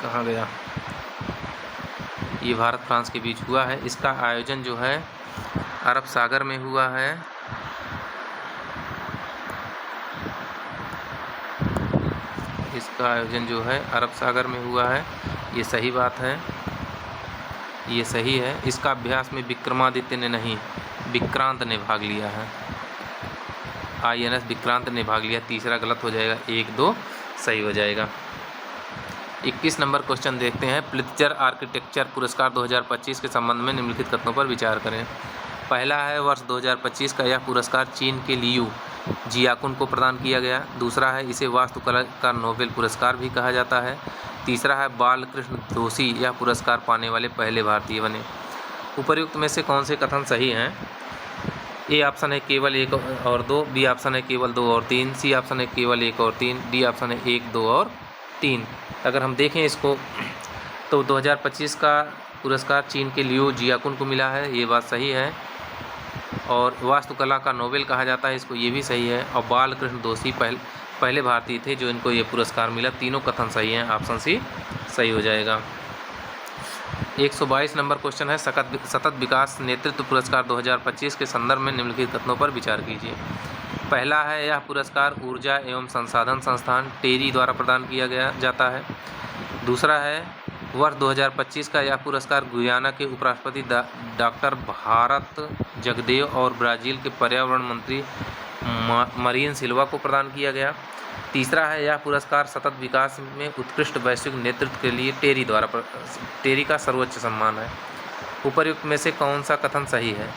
कहाँ गया? ये भारत फ्रांस के बीच हुआ है। इसका आयोजन जो है अरब सागर में हुआ है। इसका आयोजन जो है अरब सागर में हुआ है, ये सही बात है, ये सही है। इसका अभ्यास में विक्रमादित्य ने नहीं, विक्रांत ने भाग लिया है। INS विक्रांत ने भाग लिया। तीसरा गलत हो जाएगा, 1, 2 सही हो जाएगा। 21 नंबर क्वेश्चन देखते हैं। प्लित्जर आर्किटेक्चर पुरस्कार 2025 के संबंध में निम्नलिखित कथनों पर विचार करें। पहला है, वर्ष 2025 का यह पुरस्कार चीन के लियू जियाकुन को प्रदान किया गया। दूसरा है, इसे वास्तुकला का नोबेल पुरस्कार भी कहा जाता है। तीसरा है, बालकृष्ण दोषी यह पुरस्कार पाने वाले पहले भारतीय बने। उपर्युक्त में से कौन से कथन सही हैं? ए ऑप्शन है केवल 1 और 2, बी ऑप्शन है केवल 2 और 3, सी ऑप्शन है केवल 1 और 3, डी ऑप्शन है 1, 2 और 3। अगर हम देखें इसको तो 2025 का पुरस्कार चीन के लियू जियाकुन को मिला है, ये बात सही है। और वास्तुकला का नोबेल कहा जाता है इसको, ये भी सही है। और बालकृष्ण दोषी पहले भारतीय थे जो इनको ये पुरस्कार मिला। तीनों कथन सही हैं, ऑप्शन सी सही हो जाएगा। 122 नंबर क्वेश्चन है, सतत विकास नेतृत्व पुरस्कार 2025 के संदर्भ में निम्नलिखित कथनों पर विचार कीजिए। पहला है, यह पुरस्कार ऊर्जा एवं संसाधन संस्थान टेरी द्वारा प्रदान किया जाता है। दूसरा है, वर्ष 2025 का यह पुरस्कार गुयाना के उपराष्ट्रपति डॉक्टर भारत जगदेव और ब्राज़ील के पर्यावरण मंत्री मरीन सिल्वा को प्रदान किया गया। तीसरा है, यह पुरस्कार सतत विकास में उत्कृष्ट वैश्विक नेतृत्व के लिए टेरी का सर्वोच्च सम्मान है। उपर्युक्त में से कौन सा कथन सही है?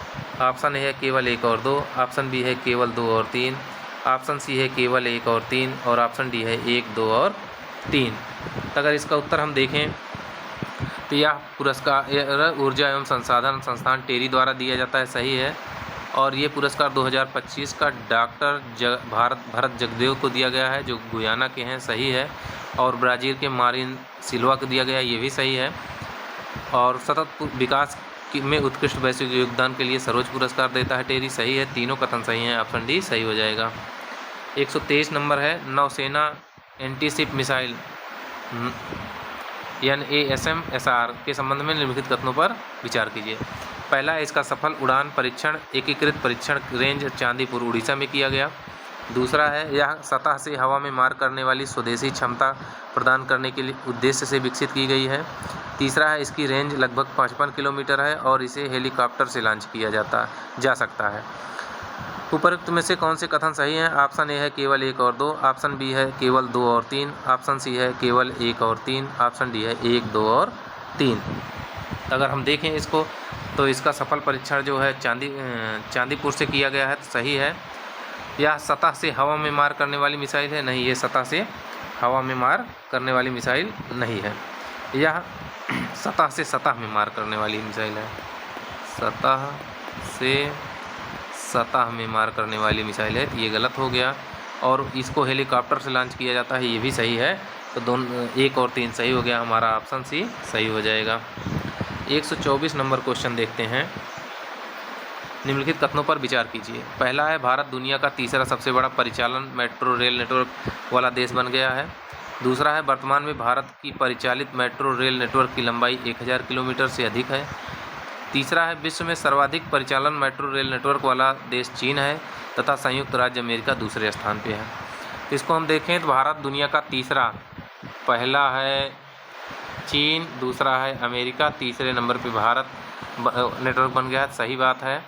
ऑप्शन ए है केवल 1 और 2, ऑप्शन बी है केवल 2 और 3, ऑप्शन सी है केवल 1 और 3 और ऑप्शन डी है 1, 2 और 3। अगर इसका उत्तर हम देखें तो यह पुरस्कार ऊर्जा एवं संसाधन संस्थान टेरी द्वारा दिया जाता है, सही है। और ये पुरस्कार 2025 का डॉक्टर भरत जगदेव को दिया गया है जो गुयाना के हैं, सही है। और ब्राज़ील के मारिन सिल्वा को दिया गया, ये भी सही है। और सतत विकास में उत्कृष्ट वैश्विक योगदान के लिए सर्वोच्च पुरस्कार देता है टेरी, सही है। तीनों कथन सही हैं, ऑप्शन डी सही हो जाएगा। 123 नंबर है, नौसेना एंटीशिप मिसाइल NASM-SR के संबंध में निम्नलिखित कथनों पर विचार कीजिए। पहला है, इसका सफल उड़ान परीक्षण एकीकृत परीक्षण रेंज चांदीपुर उड़ीसा में किया गया। दूसरा है यह सतह से हवा में मार करने वाली स्वदेशी क्षमता प्रदान करने के लिए उद्देश्य से विकसित की गई है। तीसरा है इसकी रेंज लगभग 55 किलोमीटर है और इसे हेलीकॉप्टर से लॉन्च किया जा सकता है। उपरोक्त में से कौन से कथन सही हैं? ऑप्शन ए है केवल 1 और 2, ऑप्शन बी है केवल 2 और 3, ऑप्शन सी है केवल 1 और 3, ऑप्शन डी है 1, 2 और 3। अगर हम देखें इसको तो इसका सफल परीक्षण जो है चांदीपुर से किया गया है, तो सही है। यह सतह से हवा में मार करने वाली मिसाइल है? नहीं, ये सतह से हवा में मार करने वाली मिसाइल नहीं है। यह सतह से सतह में मार करने वाली मिसाइल है। सतह से सतह में मार करने वाली मिसाइल है, तो ये गलत हो गया। और इसको हेलीकॉप्टर से लॉन्च किया जाता है, ये भी सही है। तो दोनों 1 और 3 सही हो गया, हमारा ऑप्शन सी सही हो जाएगा। 124 नंबर क्वेश्चन देखते हैं। निम्नलिखित कथनों पर विचार कीजिए। पहला है भारत दुनिया का तीसरा सबसे बड़ा परिचालन मेट्रो रेल नेटवर्क वाला देश बन गया है। दूसरा है वर्तमान में भारत की परिचालित मेट्रो रेल नेटवर्क की लंबाई 1000 किलोमीटर से अधिक है। तीसरा है विश्व में सर्वाधिक परिचालन मेट्रो रेल नेटवर्क वाला देश चीन है तथा संयुक्त राज्य अमेरिका दूसरे स्थान पे है। इसको हम देखें तो भारत दुनिया का तीसरा, पहला है चीन, दूसरा है अमेरिका, तीसरे नंबर पे भारत नेटवर्क बन गया है, सही बात है।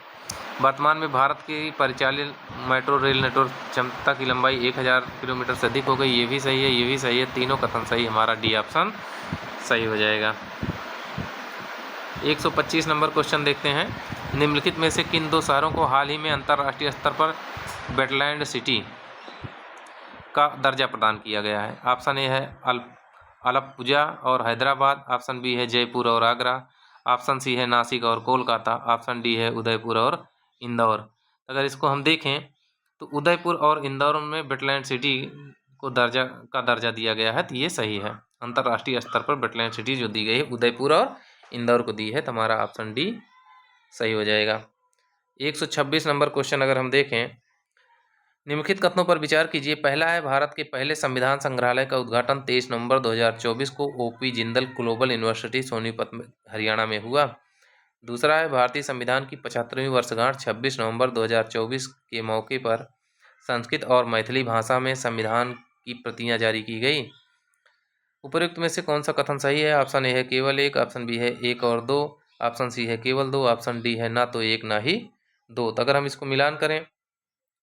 वर्तमान में भारत की परिचालित मेट्रो रेल नेटवर्क क्षमता की लंबाई 1000 किलोमीटर से अधिक हो गई, ये भी सही है, ये भी सही है, तीनों कथन सही, हमारा डी ऑप्शन सही हो जाएगा। 125 नंबर क्वेश्चन देखते हैं। निम्नलिखित में से किन दो शहरों को हाल ही में अंतर्राष्ट्रीय स्तर पर वेटलैंड सिटी का दर्जा प्रदान किया गया है? ऑप्शन ए है अलप्पुझा और हैदराबाद, ऑप्शन बी है जयपुर और आगरा, ऑप्शन सी है नासिक और कोलकाता, ऑप्शन डी है उदयपुर और इंदौर। अगर इसको हम देखें तो उदयपुर और इंदौर में वेटलैंड सिटी को दर्जा दिया गया है, तो ये सही है। अंतर्राष्ट्रीय स्तर पर वेटलैंड सिटी जो दी गई है उदयपुर और इंदौर को दी है, तो हमारा ऑप्शन डी सही हो जाएगा। 126 नंबर क्वेश्चन अगर हम देखें, निम्नलिखित कथनों पर विचार कीजिए। पहला है भारत के पहले संविधान संग्रहालय का उद्घाटन 23 नवंबर 2024 को OP Jindal global university Sonipat में हरियाणा में हुआ। दूसरा है भारतीय संविधान की 75वीं वर्षगांठ 26 नवंबर 2024 के मौके पर संस्कृत और मैथिली भाषा में संविधान की प्रतियां जारी की गई। उपरोक्त में से कौन सा कथन सही है? ऑप्शन ए है केवल 1, ऑप्शन बी है 1 और 2, ऑप्शन सी है केवल 2, ऑप्शन डी है ना तो 1 ना ही 2। तो अगर हम इसको मिलान करें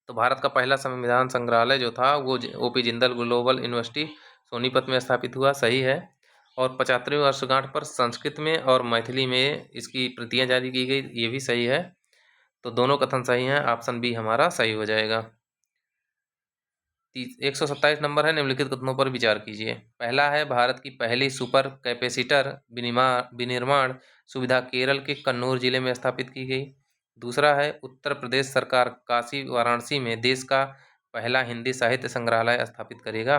तो भारत का पहला संविधान संग्रहालय जो था वो OP Jindal global university Sonipat में स्थापित हुआ, सही है। और 75वीं वर्षगांठ पर संस्कृत में और मैथिली में इसकी प्रतियां जारी की गई, ये भी सही है। तो दोनों कथन सही हैं, ऑप्शन बी हमारा सही हो जाएगा। 127 नंबर है। निम्नलिखित कथनों पर विचार कीजिए। पहला है भारत की पहली सुपर कैपेसिटर विनिर्माण सुविधा केरल के कन्नूर जिले में स्थापित की गई। दूसरा है उत्तर प्रदेश सरकार काशी वाराणसी में देश का पहला हिंदी साहित्य संग्रहालय स्थापित करेगा।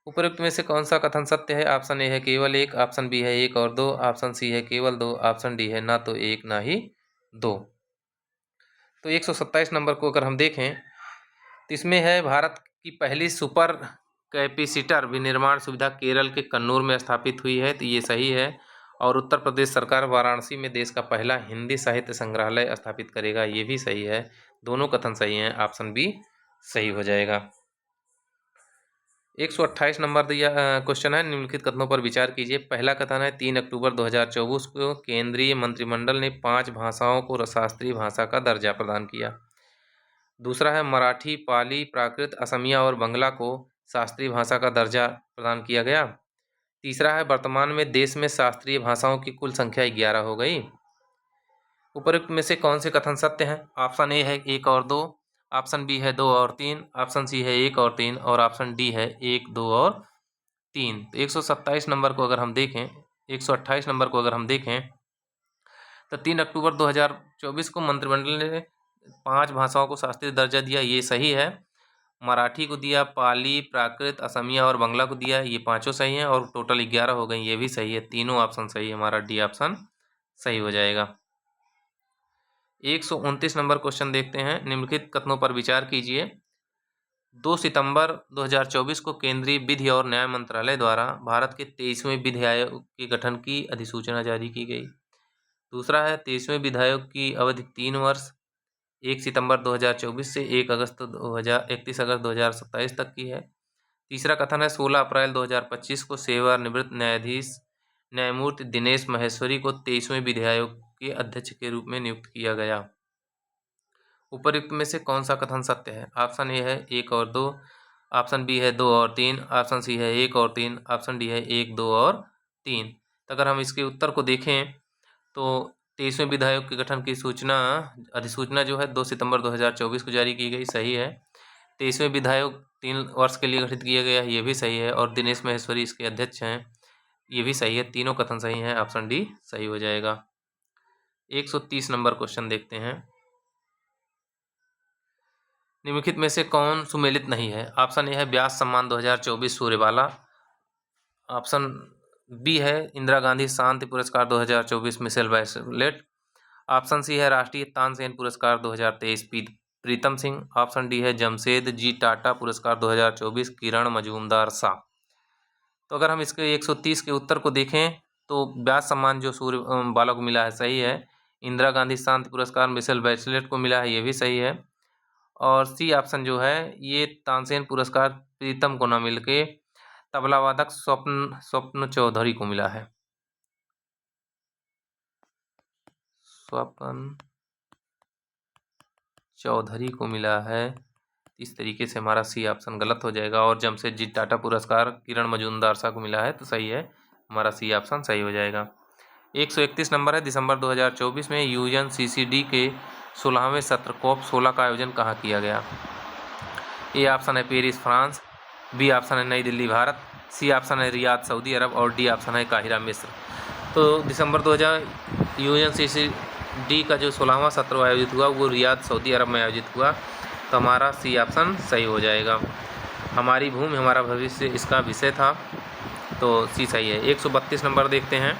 उपरोक्त में से कौन सा कथन सत्य है? ऑप्शन ए है केवल 1, ऑप्शन बी है 1 और 2, ऑप्शन सी है केवल 2, ऑप्शन डी है ना तो 1 ना ही 2। तो 127 नंबर को अगर हम देखें तो इसमें है भारत की पहली सुपर कैपेसिटर विनिर्माण सुविधा केरल के कन्नूर में स्थापित हुई है, तो ये सही है। और उत्तर प्रदेश सरकार वाराणसी में देश का पहला हिंदी साहित्य संग्रहालय स्थापित करेगा, ये भी सही है। दोनों कथन सही हैं, ऑप्शन बी सही हो जाएगा। 128 नंबर दिया क्वेश्चन है। निम्नलिखित कथनों पर विचार कीजिए। पहला कथन है 3 अक्टूबर 2024 को केंद्रीय मंत्रिमंडल ने 5 भाषाओं को शास्त्रीय भाषा का दर्जा प्रदान किया। दूसरा है मराठी, पाली, प्राकृत, असमिया और बंगला को शास्त्रीय भाषा का दर्जा प्रदान किया गया। तीसरा है वर्तमान में देश में शास्त्रीय भाषाओं की कुल संख्या 11 हो गई। उपरोक्त में से कौन से कथन सत्य हैं? ऑप्शन ए है 1 और 2, ऑप्शन बी है 2 और 3, ऑप्शन सी है 1 और 3 और ऑप्शन डी है 1, 2 और 3। तो 127 नंबर को अगर हम देखें 128 नंबर को अगर हम देखें तो 3 अक्टूबर 2024 को मंत्रिमंडल ने 5 भाषाओं को शास्त्रीय दर्जा दिया, ये सही है। मराठी को दिया, पाली, प्राकृत, असमिया और बंगला को दिया, ये पांचों सही हैं। और टोटल 11 हो गई, ये भी सही है। तीनों ऑप्शन सही है, हमारा डी ऑप्शन सही हो जाएगा। 129 नंबर क्वेश्चन देखते हैं। निम्नलिखित कथनों पर विचार कीजिए। 2 सितंबर 2024 को केंद्रीय विधि और न्याय मंत्रालय द्वारा भारत के 23वें विधि आयोग के गठन की अधिसूचना जारी की गई। दूसरा है 23वें विधि आयोग की अवधि 3 वर्ष 1 सितंबर 2024 से 31 अगस्त 2027 तक की है। तीसरा कथन है 16 अप्रैल 2025 को सेवानिवृत्त न्यायाधीश न्यायमूर्ति दिनेश महेश्वरी को 23वें विधि आयोग के अध्यक्ष के रूप में नियुक्त किया गया। उपयुक्त में से कौन सा कथन सत्य है? ऑप्शन ए है 1 और 2, ऑप्शन बी है 2 और 3, ऑप्शन सी है 1 और 3, ऑप्शन डी है 1, 2 और 3। तो अगर हम इसके उत्तर को देखें तो 23वें विधि आयोग के गठन की अधिसूचना जो है 2 सितंबर 2024 को जारी की गई, सही है। 23वें विधि आयोग 3 वर्ष के लिए गठित किया गया है, ये भी सही है। और दिनेश महेश्वरी इसके अध्यक्ष हैं, ये भी सही है। तीनों कथन सही हैं, ऑप्शन डी सही हो जाएगा। 130 नंबर क्वेश्चन देखते हैं। निम्नलिखित में से कौन सुमेलित नहीं है? ऑप्शन ए है व्यास सम्मान 2024 सूर्यबाला, ऑप्शन बी है इंदिरा गांधी शांति पुरस्कार 2024 मिशेल बैचेलेट, ऑप्शन सी है राष्ट्रीय तानसेन पुरस्कार 2023 प्रीतम सिंह, ऑप्शन डी है जमशेद जी टाटा पुरस्कार 2024 किरण मजूमदार शाह। तो अगर हम इसके 130 के उत्तर को देखें तो व्यास सम्मान जो सूर्यबाला को मिला है सही है, इंदिरा गांधी शांति पुरस्कार मिशेल बैचेलेट को मिला है, ये भी सही है। और सी ऑप्शन जो है ये तानसेन पुरस्कार प्रीतम को न मिलके तबला वादक स्वप्न चौधरी को मिला है। स्वप्न चौधरी को मिला है, इस तरीके से हमारा सी ऑप्शन गलत हो जाएगा। और जमशेद जी टाटा पुरस्कार किरण मजूमदार शाह को मिला है, तो सही है, हमारा सी ऑप्शन सही हो जाएगा। 131 नंबर है दिसंबर 2024 में UNCCD के 16वें सत्र COP 16 का आयोजन कहाँ किया गया? ए ऑप्शन है पेरिस फ्रांस, बी ऑप्शन है नई दिल्ली भारत, सी ऑप्शन है रियाद सऊदी अरब और डी ऑप्शन है काहिरा मिस्र। तो दिसंबर 2000 UNCCD का जो 16वां सत्र आयोजित हुआ वो रियाद सऊदी अरब में आयोजित हुआ, तो हमारा सी ऑप्शन सही हो जाएगा। हमारी भूमि हमारा भविष्य इसका विषय था, तो सी सही है। 132 नंबर देखते हैं।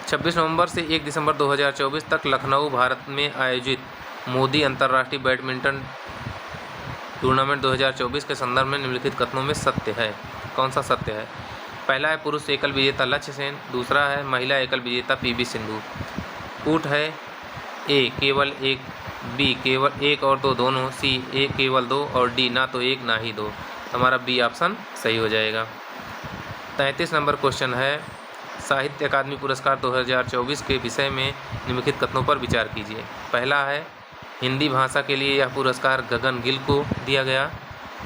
26 नवंबर से 1 दिसंबर 2024 तक लखनऊ भारत में आयोजित मोदी अंतर्राष्ट्रीय बैडमिंटन टूर्नामेंट 2024 के संदर्भ में निम्नलिखित कथनों में सत्य है? कौन सा सत्य है? पहला है पुरुष एकल विजेता लक्ष्य सेन, दूसरा है महिला एकल विजेता PV सिंधु, कूट है ए केवल एक, बी केवल 1 और 2 दोनों, सी ए केवल 2 और डी ना तो 1 ना ही 2। हमारा बी ऑप्शन सही हो जाएगा। 33 नंबर क्वेश्चन है साहित्य अकादमी पुरस्कार 2024 के विषय में निम्नलिखित कथनों पर विचार कीजिए। पहला है हिंदी भाषा के लिए यह पुरस्कार गगन गिल को दिया गया,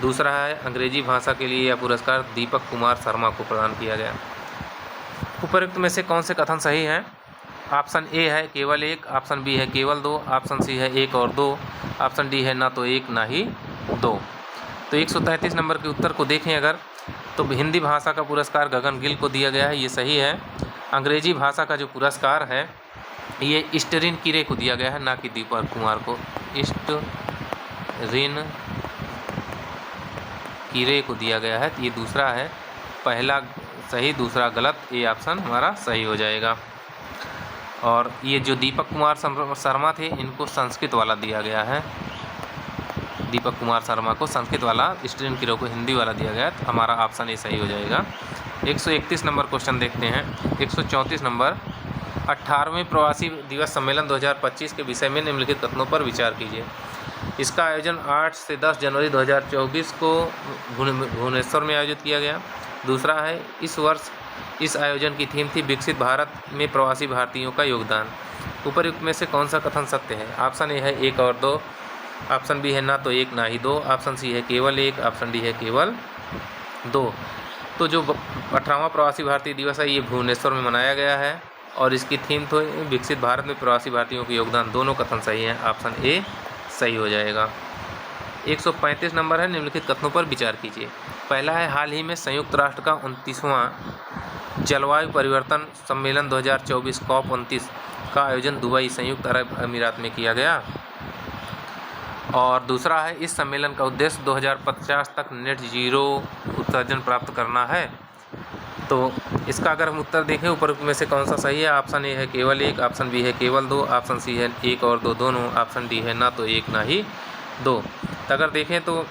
दूसरा है अंग्रेजी भाषा के लिए यह पुरस्कार दीपक कुमार शर्मा को प्रदान किया गया। उपयुक्त में से कौन से कथन सही हैं? ऑप्शन ए है केवल 1, ऑप्शन बी है केवल 2, ऑप्शन सी है 1 और 2, ऑप्शन डी है ना तो 1 ना ही 2। तो 133 नंबर के उत्तर को देखें अगर, तो हिंदी भाषा का पुरस्कार गगन गिल को दिया गया है, ये सही है। अंग्रेजी भाषा का जो पुरस्कार है ये स्टेरिन किरे को दिया गया है, ना कि दीपक कुमार को। स्टेरिन किरे को दिया गया है, ये दूसरा है, पहला सही दूसरा गलत, ये ऑप्शन हमारा सही हो जाएगा। और ये जो दीपक कुमार शर्मा थे इनको संस्कृत वाला दिया गया है, दीपक कुमार शर्मा को संस्कृत वाला, स्टेरिन किरे को हिंदी वाला दिया गया, तो हमारा ऑप्शन ये सही हो जाएगा। 131 नंबर क्वेश्चन देखते हैं। 134 नंबर 18वें प्रवासी दिवस सम्मेलन 2025 के विषय में निम्नलिखित कथनों पर विचार कीजिए। इसका आयोजन 8 से 10 जनवरी 2024 को भुवनेश्वर में आयोजित किया गया। दूसरा है इस वर्ष इस आयोजन की थीम थी विकसित भारत में प्रवासी भारतीयों का योगदान। उपयुक्त में से कौन सा कथन सत्य है? ऑप्शन ए है 1 और 2, ऑप्शन बी है ना तो 1 ना ही 2, ऑप्शन सी है केवल 1, ऑप्शन डी है केवल 2। तो जो 18वां प्रवासी भारतीय दिवस है ये भुवनेश्वर में मनाया गया है और इसकी थीम तो विकसित भारत में प्रवासी भारतीयों के योगदान, दोनों कथन सही हैं, ऑप्शन ए सही हो जाएगा। 135 नंबर है निम्नलिखित कथनों पर विचार कीजिए। पहला है हाल ही में संयुक्त राष्ट्र का 29वां जलवायु परिवर्तन सम्मेलन 2024 COP 29 का आयोजन दुबई संयुक्त अरब अमीरात में किया गया। और दूसरा है इस सम्मेलन का उद्देश्य 2050 तक नेट जीरो उत्सर्जन प्राप्त करना है। तो इसका अगर हम उत्तर देखें उपरोक्त में से कौन सा सही है? ऑप्शन ए है केवल 1, ऑप्शन बी है केवल 2, ऑप्शन सी है 1 और 2 दोनों, ऑप्शन डी है ना तो 1 ना ही 2। तो अगर देखें तो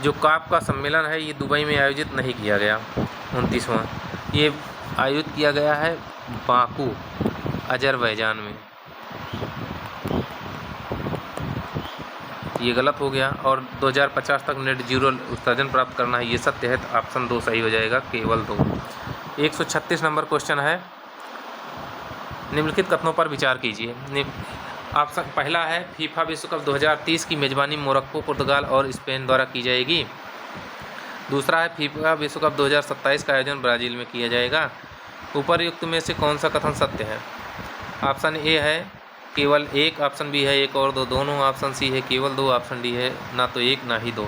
जो COP का सम्मेलन है ये दुबई में आयोजित नहीं किया गया 29वां, ये आयोजित किया गया है बाकू अजरबैजान में। ये गलत हो गया। और 2050 तक नेट जीरो उत्सर्जन प्राप्त करना है, ये सत्य है, तो ऑप्शन 2 सही हो जाएगा, केवल 2। 136 नंबर क्वेश्चन है, निम्नलिखित कथनों पर विचार कीजिए। ऑप्शन पहला है फीफा विश्व कप 2030 की मेजबानी मोरक्को, पुर्तगाल और स्पेन द्वारा की जाएगी। दूसरा है फीफा विश्व कप 2027 का आयोजन ब्राज़ील में किया जाएगा। उपरयुक्त में से कौन सा कथन सत्य है? ऑप्शन ए है केवल 1, ऑप्शन बी है 1 और 2 दोनों, ऑप्शन सी है केवल 2, ऑप्शन डी है ना तो 1 ना ही 2।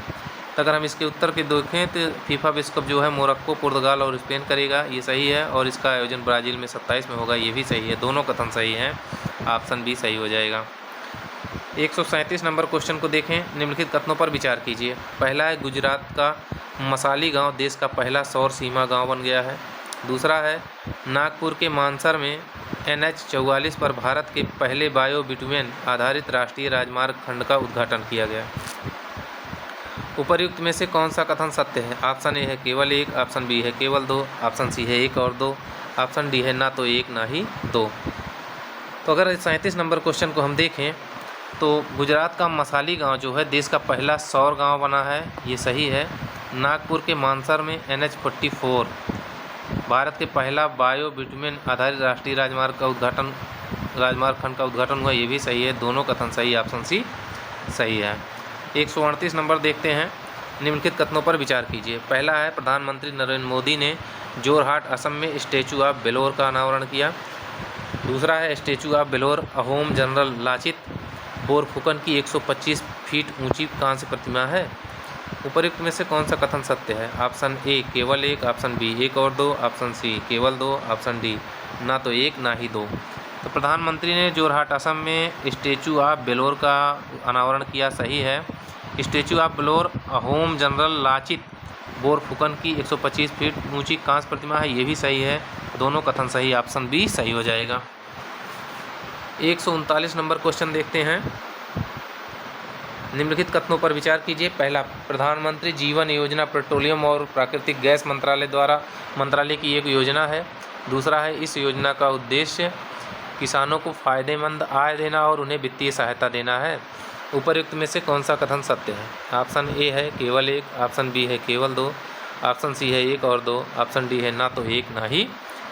तो अगर हम इसके उत्तर के देखें तो फीफा विश्व कप जो है मोरक्को, पुर्तगाल और स्पेन करेगा, ये सही है, और इसका आयोजन ब्राज़ील में 27 में होगा, ये भी सही है। दोनों कथन सही हैं, ऑप्शन बी सही हो जाएगा। 137 नंबर क्वेश्चन को देखें, निम्नलिखित कथनों पर विचार कीजिए। पहला है गुजरात का मसाली गांव देश का पहला सौर सीमा गांव बन गया है। दूसरा है नागपुर के मानसर में NH-44 पर भारत के पहले बायो बिटुमेन आधारित राष्ट्रीय राजमार्ग खंड का उद्घाटन किया गया। उपर्युक्त में से कौन सा कथन सत्य है? ऑप्शन ए है केवल 1, ऑप्शन बी है केवल 2, ऑप्शन सी है 1 और 2, ऑप्शन डी है ना तो 1 ना ही 2। तो अगर 37 नंबर क्वेश्चन को हम देखें तो गुजरात का मसाली गांव जो है देश का पहला सौर गांव बना है, ये सही है। नागपुर के मानसर में NH-44 भारत के पहला बायो बिटुमेन आधारित राष्ट्रीय राजमार्ग खंड का उद्घाटन हुआ, ये भी सही है। दोनों कथन सही, ऑप्शन सी सही है। 138 नंबर देखते हैं, निम्नलिखित कथनों पर विचार कीजिए। पहला है प्रधानमंत्री नरेंद्र मोदी ने जोरहाट असम में स्टैचू ऑफ बेलोर का अनावरण किया। दूसरा है statue of valour Ahom general Lachit Borphukan की 125 फीट ऊंची कांस्य प्रतिमा है। उपयुक्त में से कौन सा कथन सत्य है? ऑप्शन ए केवल 1, ऑप्शन बी 1 और 2, ऑप्शन सी केवल 2, ऑप्शन डी ना तो 1 ना ही 2। तो प्रधानमंत्री ने जोरहाट असम में स्टैचू ऑफ बेलोर का अनावरण किया, सही है। Statue of valour Ahom general Lachit Borphukan की 125 फीट ऊंची कांस्य प्रतिमा है, ये भी सही है। दोनों कथन सही, ऑप्शन बी सही हो जाएगा। 139 नंबर क्वेश्चन देखते हैं, निम्नलिखित कथनों पर विचार कीजिए। पहला, प्रधानमंत्री जीवन योजना पेट्रोलियम और प्राकृतिक गैस मंत्रालय की एक योजना है। दूसरा है इस योजना का उद्देश्य किसानों को फायदेमंद आय देना और उन्हें वित्तीय सहायता देना है। उपयुक्त में से कौन सा कथन सत्य है? ऑप्शन ए है केवल 1, ऑप्शन बी है केवल 2, ऑप्शन सी है 1 और 2, ऑप्शन डी है ना तो 1 ना ही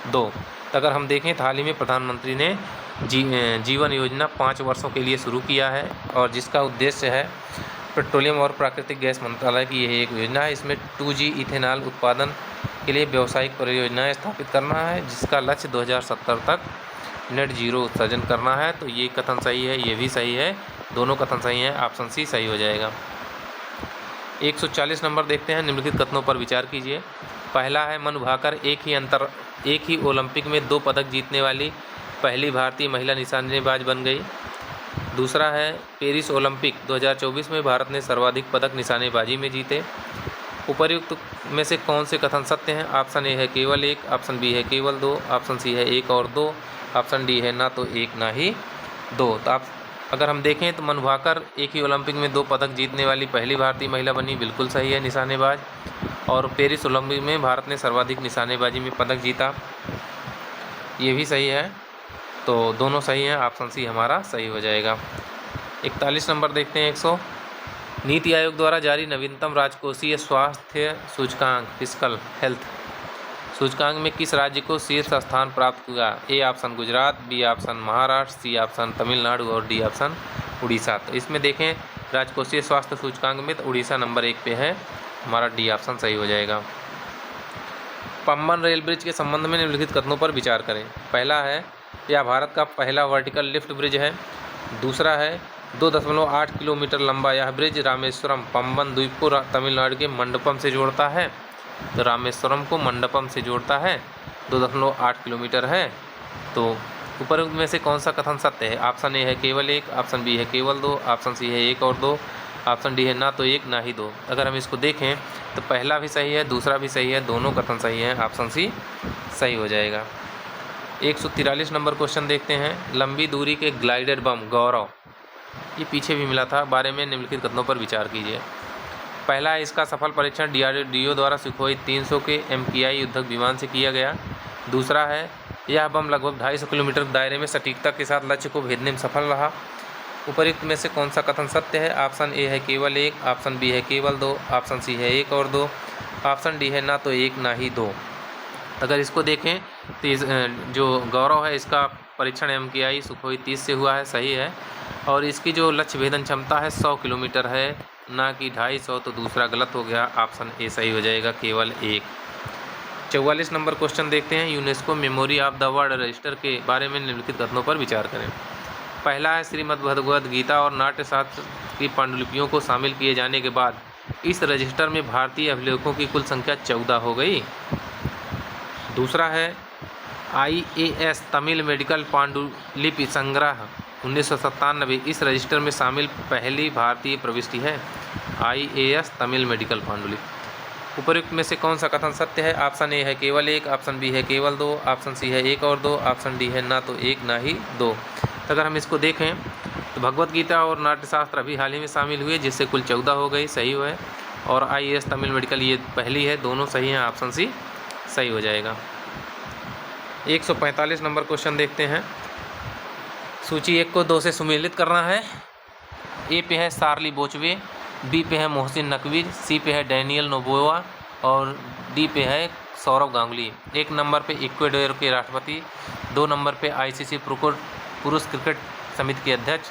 2। तो अगर हम देखें तो हाल ही में प्रधानमंत्री ने जीवन योजना 5 वर्षों के लिए शुरू किया है, और जिसका उद्देश्य है पेट्रोलियम और प्राकृतिक गैस मंत्रालय की यह एक योजना है। इसमें 2G इथेनॉल उत्पादन के लिए व्यावसायिक परियोजनाएं स्थापित करना है, जिसका लक्ष्य 2070 तक नेट जीरो उत्सर्जन करना है। तो ये कथन सही है, ये भी सही है, दोनों कथन सही हैं, ऑप्शन सी सही हो जाएगा। 140 नंबर देखते हैं, निम्नलिखित कथनों पर विचार कीजिए। पहला है मनु भाकर एक ही ओलंपिक में 2 पदक जीतने वाली पहली भारतीय महिला निशानेबाज बन गई। दूसरा है पेरिस ओलंपिक 2024 में भारत ने सर्वाधिक पदक निशानेबाजी में जीते। उपर्युक्त में से कौन से कथन सत्य हैं? ऑप्शन ए है केवल 1, ऑप्शन बी है केवल 2, ऑप्शन सी है 1 और 2, ऑप्शन डी है ना तो 1 ना ही 2। तो आप अगर हम देखें तो मनु भाकर एक ही ओलंपिक में 2 पदक जीतने वाली पहली भारतीय महिला बनी, बिल्कुल सही है निशानेबाज। और पेरिस ओलंपिक में भारत ने सर्वाधिक निशानेबाजी में पदक जीता, ये भी सही है। तो दोनों सही हैं, ऑप्शन सी हमारा सही हो जाएगा। 41 नंबर देखते हैं 100, नीति आयोग द्वारा जारी नवीनतम राजकोषीय स्वास्थ्य सूचकांक फिस्कल हेल्थ सूचकांक में किस राज्य को शीर्ष स्थान प्राप्त हुआ? A option Gujarat, B option Maharashtra, C option Tamil Nadu और डी ऑप्शन उड़ीसा। तो इसमें देखें राजकोषीय स्वास्थ्य सूचकांक में तो उड़ीसा नंबर 1 पे है, हमारा डी ऑप्शन सही हो जाएगा। पंबन रेल ब्रिज के संबंध में निम्नलिखित कथनों पर विचार करें। पहला है यह भारत का पहला वर्टिकल लिफ्ट ब्रिज है। दूसरा है 2.8 किलोमीटर लंबा यह ब्रिज रामेश्वरम पंबन द्वीप को तमिलनाडु के मंडपम से जोड़ता है। तो रामेश्वरम को मंडपम से जोड़ता है, 2.8 किलोमीटर है। तो उपयुक्त में से कौन सा कथन सत्य है? ऑप्शन ए है केवल 1, ऑप्शन बी है केवल 2, ऑप्शन सी है 1 और 2, ऑप्शन डी है ना तो 1 ना ही 2। अगर हम इसको देखें तो पहला भी सही है, दूसरा भी सही है, दोनों कथन सही हैं, ऑप्शन सी सही हो जाएगा। 143 नंबर क्वेश्चन देखते हैं, लंबी दूरी के ग्लाइडेड बम गौरव, ये पीछे भी मिला था, बारे में निम्नलिखित कथनों पर विचार कीजिए। पहला है इसका सफल परीक्षण DRDO द्वारा सुखोई 300 के MKI युद्धक विमान से किया गया। दूसरा है यह बम लगभग 250 किलोमीटर दायरे में सटीकता के साथ लक्ष्य को भेदने में सफल रहा। उपर्युक्त में से कौन सा कथन सत्य है? ऑप्शन ए है केवल एक, ऑप्शन बी है केवल दो, ऑप्शन सी है एक और दो, ऑप्शन डी है ना तो एक ना ही दो। अगर इसको देखें तो जो गौरव है इसका परीक्षण MKI सुखोई 30 से हुआ है, सही है। और इसकी जो लक्ष्य भेदन क्षमता है 100 किलोमीटर है, ना कि 250, तो दूसरा गलत हो गया, ऑप्शन ए सही हो जाएगा, केवल एक। 44 नंबर क्वेश्चन देखते हैं। UNESCO memory of the world register के बारे में निम्नलिखित कथनों पर विचार करें। पहला है श्रीमद् भगवद गीता और नाट्यशास्त्र की पांडुलिपियों को शामिल किए जाने के बाद इस रजिस्टर में भारतीय अभिलेखों की कुल संख्या 14 हो गई। दूसरा है IAS तमिल मेडिकल पांडुलिपि संग्रह 1997 इस रजिस्टर में शामिल पहली भारतीय प्रविष्टि है। IAS तमिल मेडिकल पांडुलिपि। उपर्युक्त में से कौन सा कथन सत्य है? ऑप्शन ए है केवल एक, ऑप्शन बी है केवल दो, ऑप्शन सी है एक और दो, ऑप्शन डी है ना तो एक ना ही दो। तो अगर हम इसको देखें तो भगवत गीता और नाट्यशास्त्र अभी हाल ही में शामिल हुए, जिससे कुल 14 हो गई, सही है। और IAS तमिल मेडिकल ये पहली है, दोनों सही हैं, ऑप्शन सी सही हो जाएगा। 145 नंबर क्वेश्चन देखते हैं। सूची 1 को 2 से सुमेलित करना है। ए पे है शार्ली बोचवे, बी पे है मोहसिन नकवी, सी पे है डैनियल नोबोआ और डी पे है सौरव गांगुली। 1 नंबर पे इक्वाडोर के राष्ट्रपति, 2 नंबर पे ICC पुरुष क्रिकेट समिति के अध्यक्ष,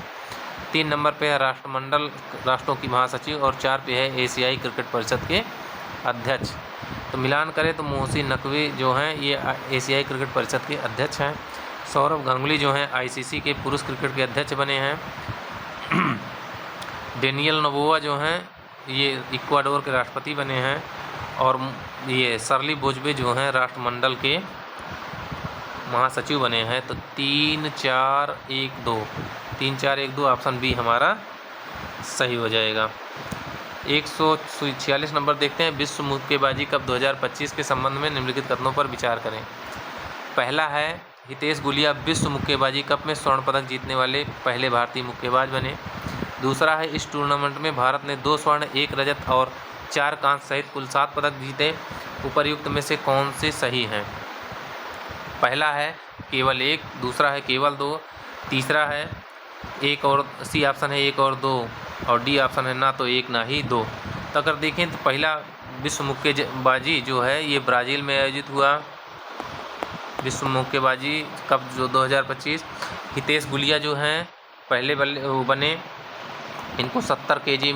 3 नंबर पे है राष्ट्रमंडल राष्ट्रों की महासचिव और 4 पे है एशियाई क्रिकेट परिषद के अध्यक्ष। तो मिलान करें तो मोहसिन नकवी जो हैं ये एशियाई क्रिकेट परिषद के अध्यक्ष हैं, सौरव गांगुली जो हैं ICC के पुरुष क्रिकेट के अध्यक्ष बने हैं, डेनियल नोबोआ जो हैं ये इक्वाडोर के राष्ट्रपति बने हैं और ये शार्ली बोचवे जो हैं राष्ट्रमंडल के महासचिव बने हैं। तो 3 4 1 2 3 4 1 2 ऑप्शन बी हमारा सही हो जाएगा। 146 नंबर देखते हैं। विश्व मुक्केबाजी कप 2025 के संबंध में निम्नलिखित कथनों पर विचार करें। पहला है हितेश गुलिया विश्व मुक्केबाजी कप में स्वर्ण पदक जीतने वाले पहले भारतीय मुक्केबाज बने। दूसरा है इस टूर्नामेंट में भारत ने 2 स्वर्ण 1 रजत और 4 कांस्य सहित कुल 7 पदक जीते। उपर्युक्त में से कौन से सही हैं? पहला है केवल एक, दूसरा है केवल दो, तीसरा है एक और, सी ऑप्शन है एक और दो और डी ऑप्शन है ना तो एक ना ही दो। तो अगर देखें तो पहला विश्व मुक्केबाजी जो है ये ब्राज़ील में आयोजित हुआ, विश्व मुक्केबाजी कप जो 2025। हितेश गुलिया जो हैं पहले बने, इनको 70 केजी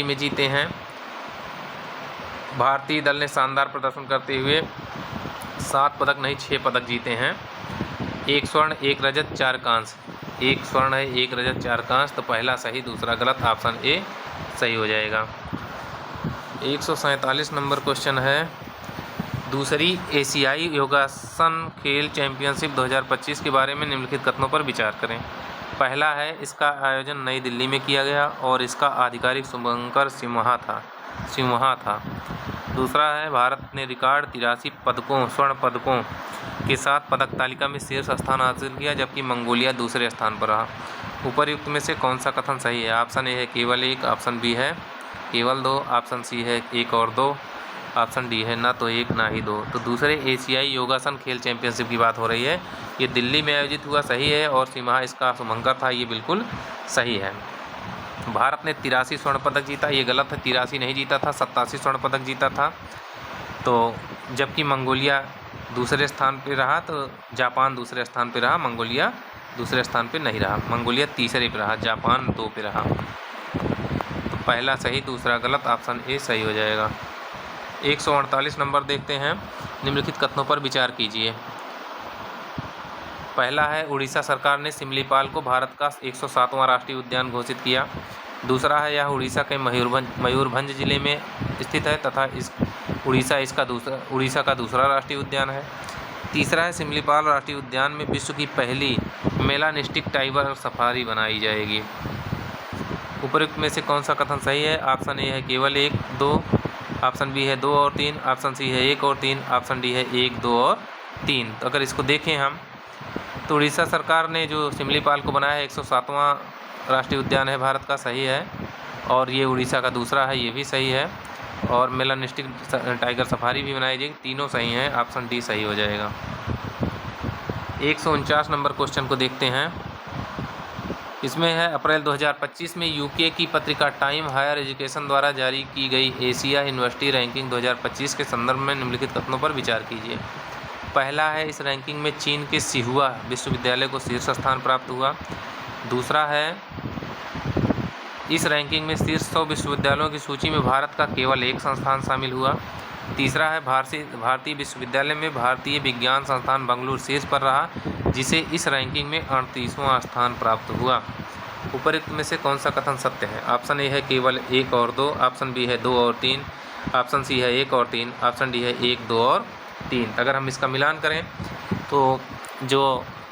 में जीते हैं। भारतीय दल ने शानदार प्रदर्शन करते हुए 7 पदक नहीं 6 पदक जीते हैं। 1 स्वर्ण 1 रजत 4 कांस्य, 1 स्वर्ण है 1 रजत 4 कांस्य। तो पहला सही दूसरा गलत, ऑप्शन ए सही हो जाएगा। 147 नंबर क्वेश्चन है। दूसरी एशियाई योगासन खेल चैंपियनशिप 2025 के बारे में निम्नलिखित कथनों पर विचार करें। पहला है इसका आयोजन नई दिल्ली में किया गया और इसका आधिकारिक शुभंकर सिम्हा था। दूसरा है भारत ने रिकॉर्ड 83 स्वर्ण पदकों के साथ पदक तालिका में शीर्ष स्थान हासिल किया, जबकि मंगोलिया दूसरे स्थान पर रहा। उपर्युक्त में से कौन सा कथन सही है? ऑप्शन ए है केवल एक, ऑप्शन बी है केवल दो, ऑप्शन सी है एक और दो, ऑप्शन डी है ना तो एक ना ही दो। तो दूसरे एशियाई योगासन खेल चैंपियनशिप की बात हो रही है, ये दिल्ली में आयोजित हुआ, सही है। और सिम्हा इसका शुभंकर था, ये बिल्कुल सही है। भारत ने 83 स्वर्ण पदक जीता, ये गलत है, 83 नहीं जीता था, 87 स्वर्ण पदक जीता था। तो जबकि मंगोलिया दूसरे स्थान पे रहा, तो जापान दूसरे स्थान पे रहा, मंगोलिया दूसरे स्थान पे नहीं रहा। मंगोलिया तीसरे पे रहा, जापान 2 पे रहा। तो पहला सही दूसरा गलत, ऑप्शन ए सही हो जाएगा। 148 नंबर देखते हैं। निम्नलिखित कथनों पर विचार कीजिए। पहला है उड़ीसा सरकार ने सिमलीपाल को भारत का 107वां राष्ट्रीय उद्यान घोषित किया। दूसरा है यह उड़ीसा के मयूरभंज जिले में स्थित है तथा उड़ीसा का दूसरा राष्ट्रीय उद्यान है। तीसरा है सिमलीपाल राष्ट्रीय उद्यान में विश्व की पहली मेलानिस्टिक टाइगर सफारी बनाई जाएगी। उपर्युक्त में से कौन सा कथन सही है? ऑप्शन ए है केवल 1 2, ऑप्शन बी है 2 और 3, ऑप्शन सी है 1 और 3, ऑप्शन डी है 1 2 और 3। तो अगर इसको देखें हम तो उड़ीसा सरकार ने जो सिमलीपाल को बनाया है 107वां राष्ट्रीय उद्यान है भारत का, सही है। और ये उड़ीसा का दूसरा है, ये भी सही है। और मेलानिस्टिक टाइगर सफारी भी बनाई जाएगी, तीनों सही हैं, ऑप्शन डी सही हो जाएगा। 149 नंबर क्वेश्चन को देखते हैं। इसमें है अप्रैल 2025 में यूके की पत्रिका टाइम हायर एजुकेशन द्वारा जारी की गई एशिया यूनिवर्सिटी रैंकिंग 2025 के संदर्भ में निम्नलिखित कथनों पर विचार कीजिए। पहला है, इस रैंकिंग में चीन के सिहुआ विश्वविद्यालय को शीर्ष स्थान प्राप्त हुआ। दूसरा है, इस रैंकिंग में शीर्ष 100 विश्वविद्यालयों की सूची में भारत का केवल एक संस्थान शामिल हुआ। तीसरा है, भारतीय विश्वविद्यालय में भारतीय विज्ञान संस्थान बेंगलुरु शीर्ष पर रहा, जिसे इस रैंकिंग में 38वां स्थान प्राप्त हुआ। उपरोक्त में से कौन सा कथन सत्य है? ऑप्शन ए है केवल 1 और 2, ऑप्शन बी है 2 और 3, ऑप्शन सी है 1 और 3, ऑप्शन डी है 1, 2 और 3। अगर हम इसका मिलान करें तो जो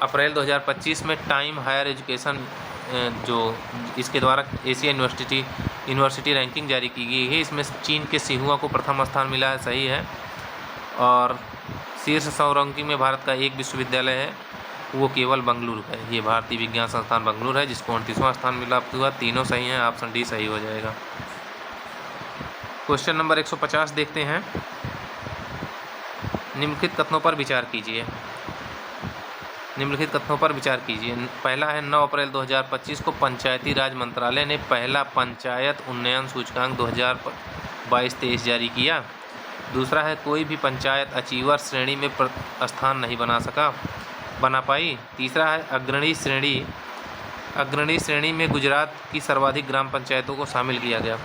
अप्रैल 2025 में टाइम हायर एजुकेशन जो इसके द्वारा एशिया यूनिवर्सिटी रैंकिंग जारी की गई है, इसमें चीन के सिहुआ को प्रथम स्थान मिला है, सही है। और शीर्ष 100 रैंकिंग में भारत का एक विश्वविद्यालय है, वो केवल बेंगलुरु है, ये भारतीय विज्ञान संस्थान बेंगलुरु है, जिसको 38वां स्थान मिला हुआ। तीनों सही हैं, ऑप्शन डी सही हो जाएगा। क्वेश्चन नंबर 150 देखते हैं। निम्नलिखित कथनों पर विचार कीजिए। पहला है, 9 अप्रैल 2025 को पंचायती राज मंत्रालय ने पहला पंचायत उन्नयन सूचकांक 2022-23 जारी किया। दूसरा है, कोई भी पंचायत अचीवर श्रेणी में स्थान नहीं बना पाई। तीसरा है, अग्रणी श्रेणी में गुजरात की सर्वाधिक ग्राम पंचायतों को शामिल किया गया।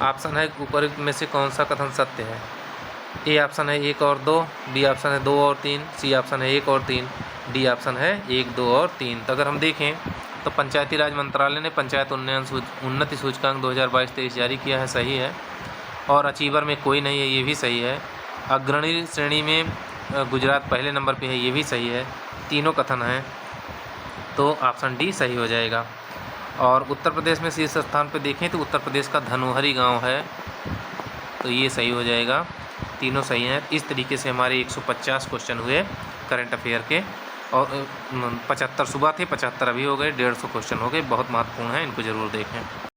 ऑप्शन है, ऊपर में से कौन सा कथन सत्य है? ए ऑप्शन है 1 और 2, बी ऑप्शन है 2 और 3, सी ऑप्शन है 1 और 3, डी ऑप्शन है 1, 2 और 3। तो अगर हम देखें तो पंचायती राज मंत्रालय ने पंचायत उन्नति सूचकांक 2022-23 जारी किया है, सही है। और अचीवर में कोई नहीं है, ये भी सही है। अग्रणी श्रेणी में गुजरात पहले नंबर पे है, ये भी सही है। तीनों कथन हैं, तो ऑप्शन डी सही हो जाएगा। और उत्तर प्रदेश में शीर्ष स्थान पे देखें तो उत्तर प्रदेश का धनोहरी गांव है, तो ये सही हो जाएगा। तीनों सही हैं। इस तरीके से हमारे 150 क्वेश्चन हुए करंट अफेयर के, और 75 सुबह थे, 75 अभी हो गए, 150 क्वेश्चन हो गए। बहुत महत्वपूर्ण है, इनको ज़रूर देखें।